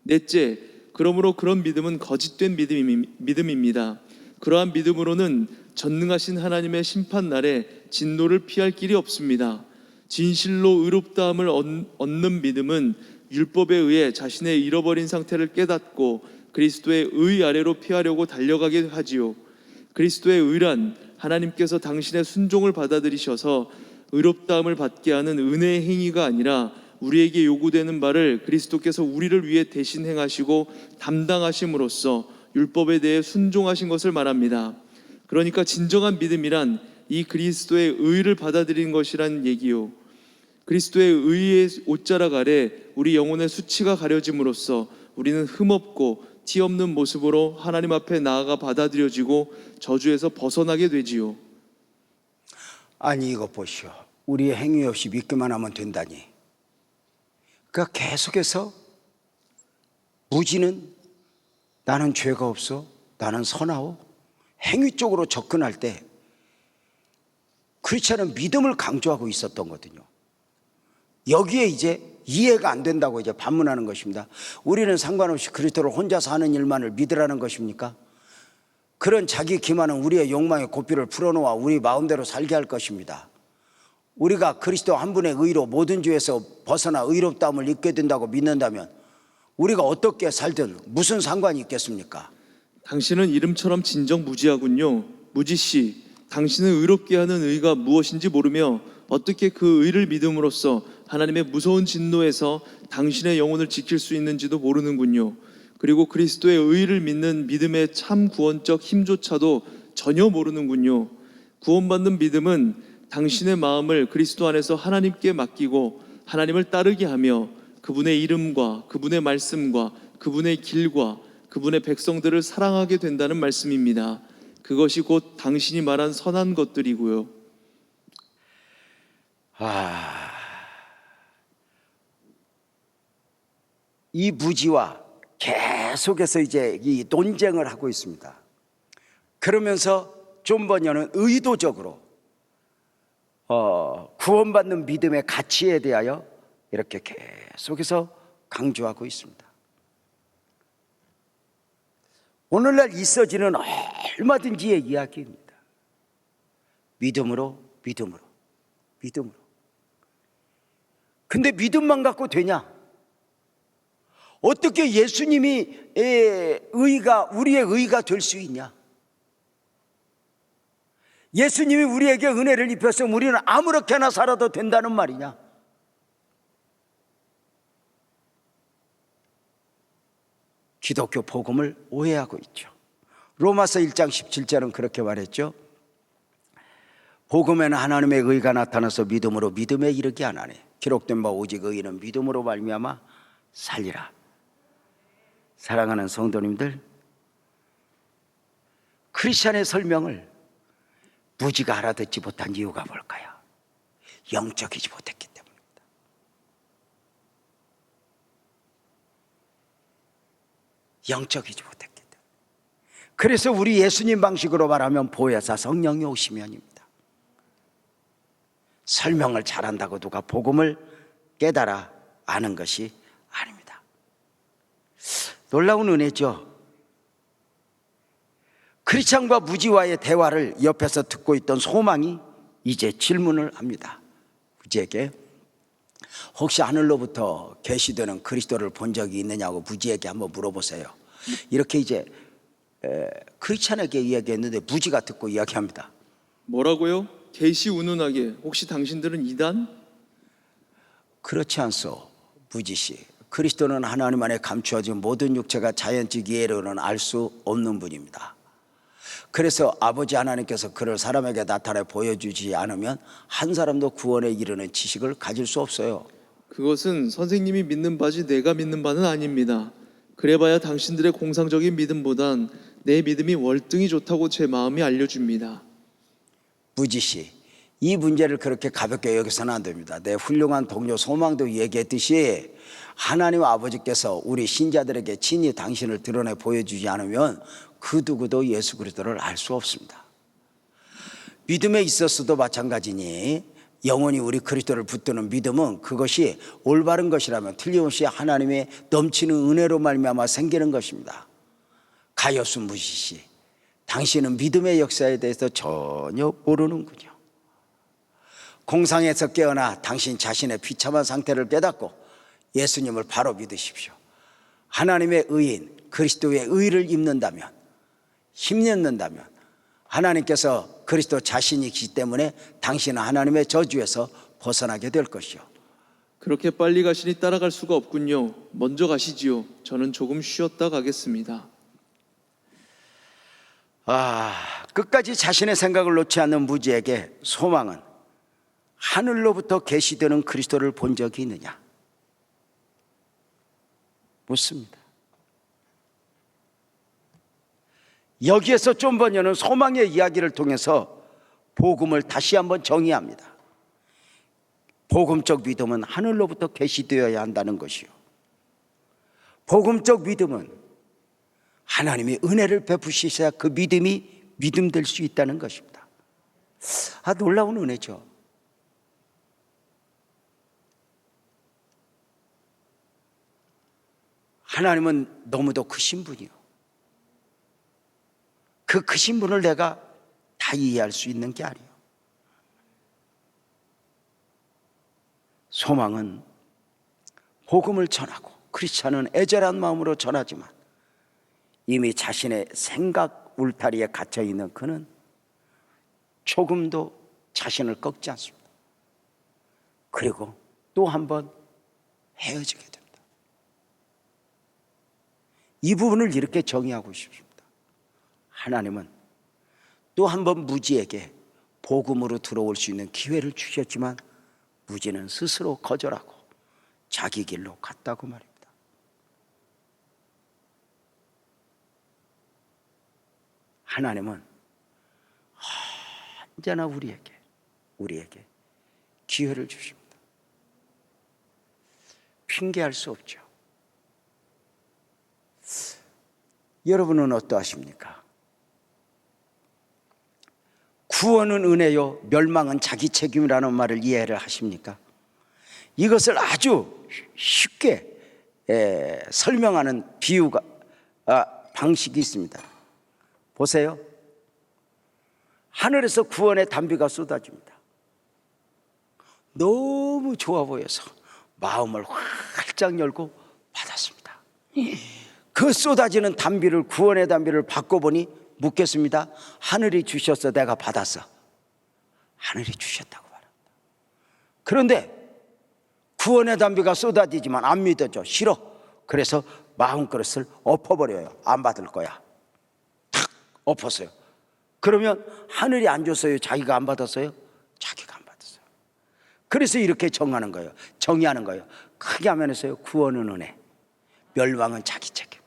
넷째, 그러므로 그런 믿음은 거짓된 믿음입니다. 그러한 믿음으로는 전능하신 하나님의 심판 날에 진노를 피할 길이 없습니다. 진실로 의롭다함을 얻는 믿음은 율법에 의해 자신의 잃어버린 상태를 깨닫고 그리스도의 의 아래로 피하려고 달려가게 하지요. 그리스도의 의란 하나님께서 당신의 순종을 받아들이셔서 의롭다함을 받게 하는 은혜의 행위가 아니라 우리에게 요구되는 바를 그리스도께서 우리를 위해 대신 행하시고 담당하심으로써 율법에 대해 순종하신 것을 말합니다. 그러니까 진정한 믿음이란 이 그리스도의 의를 받아들이는 것이란 얘기요. 그리스도의 의의 옷자락 아래 우리 영혼의 수치가 가려짐으로써 우리는 흠없고 티 없는 모습으로 하나님 앞에 나아가 받아들여지고 저주에서 벗어나게 되지요. 아니 이거 보시오. 우리의 행위 없이 믿기만 하면 된다니. 그러니까 계속해서 무지는 나는 죄가 없어, 나는 선하오, 행위 쪽으로 접근할 때 그렇지 않은 믿음을 강조하고 있었던 거거든요. 여기에 이제 이해가 안 된다고 이제 반문하는 것입니다. 우리는 상관없이 그리스도를 혼자서 하는 일만을 믿으라는 것입니까? 그런 자기 기만은 우리의 욕망의 고삐를 풀어놓아 우리 마음대로 살게 할 것입니다. 우리가 그리스도 한 분의 의로 모든 죄에서 벗어나 의롭다함을 입게 된다고 믿는다면 우리가 어떻게 살든 무슨 상관이 있겠습니까? 당신은 이름처럼 진정 무지하군요. 무지씨, 당신을 의롭게 하는 의가 무엇인지 모르며 어떻게 그 의를 믿음으로써 하나님의 무서운 진노에서 당신의 영혼을 지킬 수 있는지도 모르는군요. 그리고 그리스도의 의를 믿는 믿음의 참 구원적 힘조차도 전혀 모르는군요. 구원받는 믿음은 당신의 마음을 그리스도 안에서 하나님께 맡기고 하나님을 따르게 하며 그분의 이름과 그분의 말씀과 그분의 길과 그분의 백성들을 사랑하게 된다는 말씀입니다. 그것이 곧 당신이 말한 선한 것들이고요. 이 무지와 계속해서 이제 이 논쟁을 하고 있습니다. 그러면서 존 버녀는 의도적으로 구원받는 믿음의 가치에 대하여 이렇게 계속해서 강조하고 있습니다. 오늘날 있어지는 얼마든지의 이야기입니다. 믿음으로. 근데 믿음만 갖고 되냐? 어떻게 예수님이 우리의 의가 될 수 있냐? 예수님이 우리에게 은혜를 입혀서 우리는 아무렇게나 살아도 된다는 말이냐? 기독교 복음을 오해하고 있죠. 로마서 1장 17절은 그렇게 말했죠. 복음에는 하나님의 의가 나타나서 믿음으로 믿음에 이르게 하나니 기록된 바 오직 의인은 믿음으로 말미암아 살리라. 사랑하는 성도님들, 크리스찬의 설명을 무지가 알아듣지 못한 이유가 뭘까요? 영적이지 못했기 때문입니다. 영적이지 못했기 때문에. 그래서 우리 예수님 방식으로 말하면 보혜사 성령이 오시면입니다. 설명을 잘한다고 누가 복음을 깨달아 아는 것이 아닙니다. 놀라운 은혜죠. 크리스찬과 무지와의 대화를 옆에서 듣고 있던 소망이 이제 질문을 합니다. 무지에게 혹시 하늘로부터 계시되는 그리스도를 본 적이 있느냐고 무지에게 한번 물어보세요. 이렇게 이제 크리스찬에게 이야기했는데 무지가 듣고 이야기합니다. 뭐라고요? 계시 운운하게 혹시 당신들은 이단? 그렇지 않소 무지씨. 그리스도는 하나님 안에 감추어진 모든 육체가 자연적 이해로는 알 수 없는 분입니다. 그래서 아버지 하나님께서 그를 사람에게 나타내 보여주지 않으면 한 사람도 구원에 이르는 지식을 가질 수 없어요. 그것은 선생님이 믿는 바지 내가 믿는 바는 아닙니다. 그래봐야 당신들의 공상적인 믿음보단 내 믿음이 월등히 좋다고 제 마음이 알려줍니다. 무지씨, 이 문제를 그렇게 가볍게 여기서는 안 됩니다. 내 훌륭한 동료 소망도 얘기했듯이 하나님 아버지께서 우리 신자들에게 친히 당신을 드러내 보여주지 않으면 그 누구도 예수 그리스도를 알 수 없습니다. 믿음에 있어서도 마찬가지니 영원히 우리 그리스도를 붙드는 믿음은 그것이 올바른 것이라면 틀림없이 하나님의 넘치는 은혜로 말미암아 생기는 것입니다. 가엾은 무시시, 당신은 믿음의 역사에 대해서 전혀 모르는군요. 공상에서 깨어나 당신 자신의 비참한 상태를 깨닫고 예수님을 바로 믿으십시오. 하나님의 의인 그리스도의 의를 입는다면, 힘입는다면 하나님께서 그리스도 자신이시기 때문에 당신은 하나님의 저주에서 벗어나게 될 것이요. 그렇게 빨리 가시니 따라갈 수가 없군요. 먼저 가시지요. 저는 조금 쉬었다 가겠습니다. 끝까지 자신의 생각을 놓지 않는 무지에게 소망은 하늘로부터 계시되는 그리스도를 본 적이 있느냐? 묻습니다. 여기에서 좀 번여는 소망의 이야기를 통해서 복음을 다시 한번 정의합니다. 복음적 믿음은 하늘로부터 계시되어야 한다는 것이요. 복음적 믿음은 하나님이 은혜를 베푸시셔야 그 믿음이 믿음 될 수 있다는 것입니다. 놀라운 은혜죠. 하나님은 너무도 크신 분이요. 그 크신 분을 내가 다 이해할 수 있는 게 아니에요. 소망은 복음을 전하고 크리스찬은 애절한 마음으로 전하지만 이미 자신의 생각 울타리에 갇혀 있는 그는 조금도 자신을 꺾지 않습니다. 그리고 또 한 번 헤어지게 됩니다. 이 부분을 이렇게 정의하고 싶습니다. 하나님은 또 한 번 무지에게 복음으로 들어올 수 있는 기회를 주셨지만 무지는 스스로 거절하고 자기 길로 갔다고 말입니다. 하나님은 언제나 우리에게 기회를 주십니다. 핑계할 수 없죠. 여러분은 어떠하십니까? 구원은 은혜요, 멸망은 자기 책임이라는 말을 이해를 하십니까? 이것을 아주 쉽게 설명하는 비유가 방식이 있습니다. 보세요. 하늘에서 구원의 단비가 쏟아집니다. 너무 좋아 보여서 마음을 활짝 열고 받았습니다. 그 쏟아지는 단비를, 구원의 단비를 받고 보니 묻겠습니다. 하늘이 주셔서 내가 받았어. 하늘이 주셨다고 말합니다. 그런데 구원의 단비가 쏟아지지만 안 믿어져. 싫어. 그래서 마음그릇을 엎어버려요. 안 받을 거야. 탁 엎었어요. 그러면 하늘이 안 줬어요? 자기가 안 받았어요? 자기가 안 받았어요. 그래서 이렇게 정의하는 거예요. 크게 하면서요. 구원은 은혜, 멸망은 자기 책임.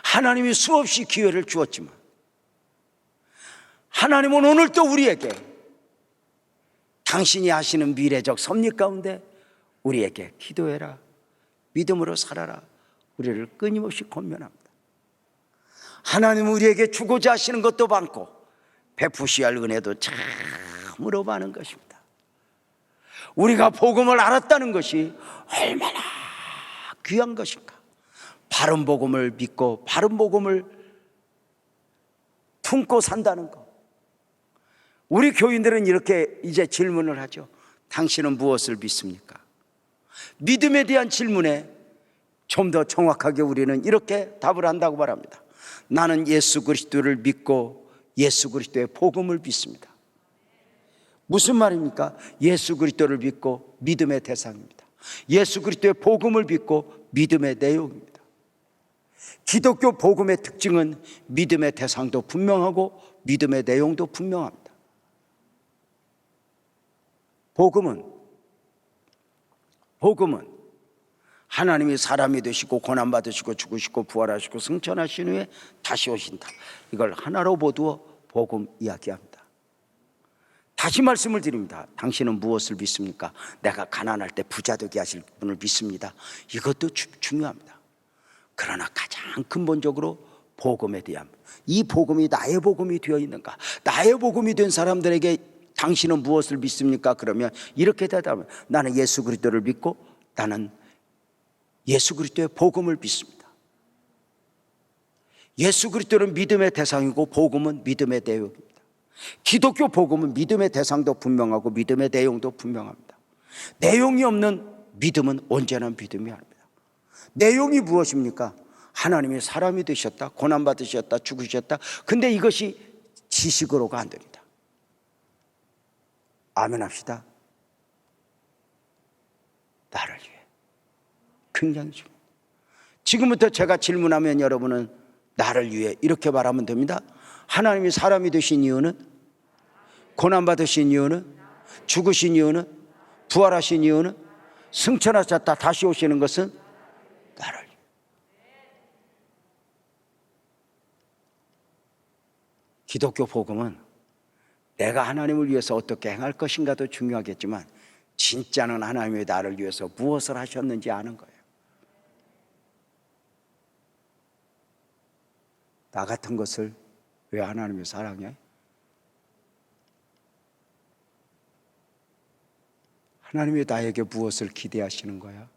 하나님이 수없이 기회를 주었지만 하나님은 오늘도 우리에게 당신이 하시는 미래적 섭리 가운데 우리에게 기도해라, 믿음으로 살아라, 우리를 끊임없이 권면합니다. 하나님은 우리에게 주고자 하시는 것도 많고 베푸셔야 할 은혜도 참으로 많은 것입니다. 우리가 복음을 알았다는 것이 얼마나 귀한 것인가. 바른 복음을 믿고 바른 복음을 품고 산다는 것. 우리 교인들은 이렇게 이제 질문을 하죠. 당신은 무엇을 믿습니까? 믿음에 대한 질문에 좀 더 정확하게 우리는 이렇게 답을 한다고 말합니다. 나는 예수 그리스도를 믿고 예수 그리스도의 복음을 믿습니다. 무슨 말입니까? 예수 그리스도를 믿고 믿음의 대상입니다. 예수 그리스도의 복음을 믿고 믿음의 내용입니다. 기독교 복음의 특징은 믿음의 대상도 분명하고 믿음의 내용도 분명합니다. 복음은 하나님이 사람이 되시고 고난받으시고 죽으시고 부활하시고 승천하신 후에 다시 오신다. 이걸 하나로 모두어 복음 이야기합니다. 다시 말씀을 드립니다. 당신은 무엇을 믿습니까? 내가 가난할 때 부자 되게 하실 분을 믿습니다. 이것도 중요합니다. 그러나 가장 근본적으로 복음에 대한, 이 복음이 나의 복음이 되어 있는가? 나의 복음이 된 사람들에게 당신은 무엇을 믿습니까? 그러면 이렇게 대답하면, 나는 예수 그리스도를 믿고 나는 예수 그리스도의 복음을 믿습니다. 예수 그리스도는 믿음의 대상이고 복음은 믿음의 내용입니다. 기독교 복음은 믿음의 대상도 분명하고 믿음의 내용도 분명합니다. 내용이 없는 믿음은 언제나 믿음이 아닙니다. 내용이 무엇입니까? 하나님이 사람이 되셨다, 고난받으셨다, 죽으셨다. 근데 이것이 지식으로가 안 됩니다. 아멘 합시다. 나를 위해. 굉장히 중요해요. 지금부터 제가 질문하면 여러분은 나를 위해 이렇게 말하면 됩니다. 하나님이 사람이 되신 이유는, 고난받으신 이유는, 죽으신 이유는, 부활하신 이유는, 승천하셨다 다시 오시는 것은 나를 위해. 기독교 복음은 내가 하나님을 위해서 어떻게 행할 것인가도 중요하겠지만 진짜는 하나님이 나를 위해서 무엇을 하셨는지 아는 거예요. 나 같은 것을 왜 하나님이 사랑해? 하나님이 나에게 무엇을 기대하시는 거야?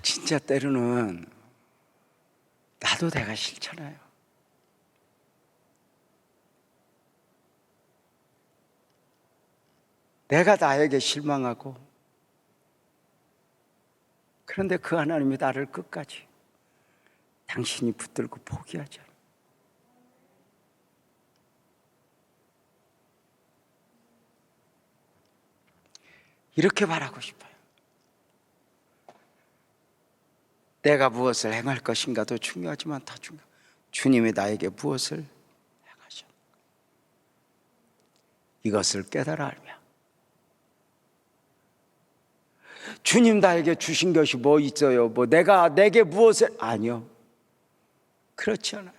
진짜 때로는 나도 내가 싫잖아요. 내가 나에게 실망하고, 그런데 그 하나님이 나를 끝까지 당신이 붙들고 포기하지 않아요. 이렇게 말하고 싶어요. 내가 무엇을 행할 것인가도 중요하지만 더 중요해요. 주님이 나에게 무엇을 행하셨는가, 이것을 깨달아 알며, 주님 나에게 주신 것이 뭐 있어요? 뭐 내게 무엇을, 아니요. 그렇지 않아요.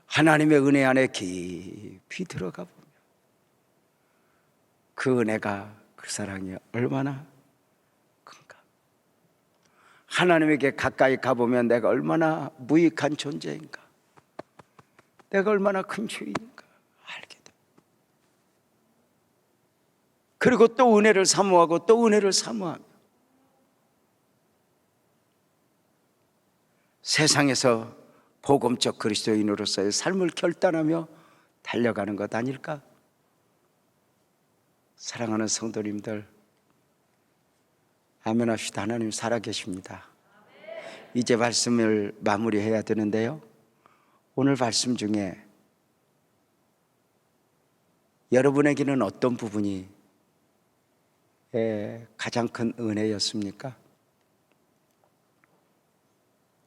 하나님의 은혜 안에 깊이 들어가 보면 그 은혜가, 그 사랑이 얼마나 큰가. 하나님에게 가까이 가보면 내가 얼마나 무익한 존재인가, 내가 얼마나 큰 죄인인가 알게 돼. 그리고 또 은혜를 사모하고 또 은혜를 사모하며 세상에서 복음적 그리스도인으로서의 삶을 결단하며 달려가는 것 아닐까? 사랑하는 성도님들, 아멘 합시다. 하나님 살아계십니다. 이제 말씀을 마무리해야 되는데요, 오늘 말씀 중에 여러분에게는 어떤 부분이 가장 큰 은혜였습니까?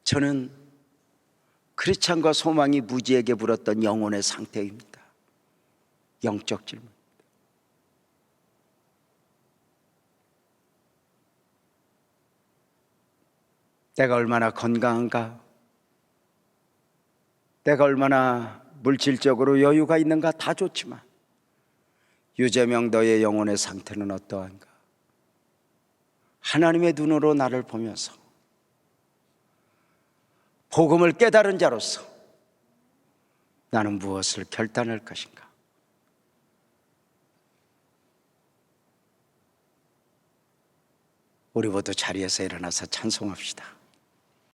저는 크리스찬과 소망이 무지에게 물었던 영혼의 상태입니다. 영적 질문. 내가 얼마나 건강한가? 내가 얼마나 물질적으로 여유가 있는가? 다 좋지만 유재명 너의 영혼의 상태는 어떠한가? 하나님의 눈으로 나를 보면서 복음을 깨달은 자로서 나는 무엇을 결단할 것인가? 우리 모두 자리에서 일어나서 찬송합시다.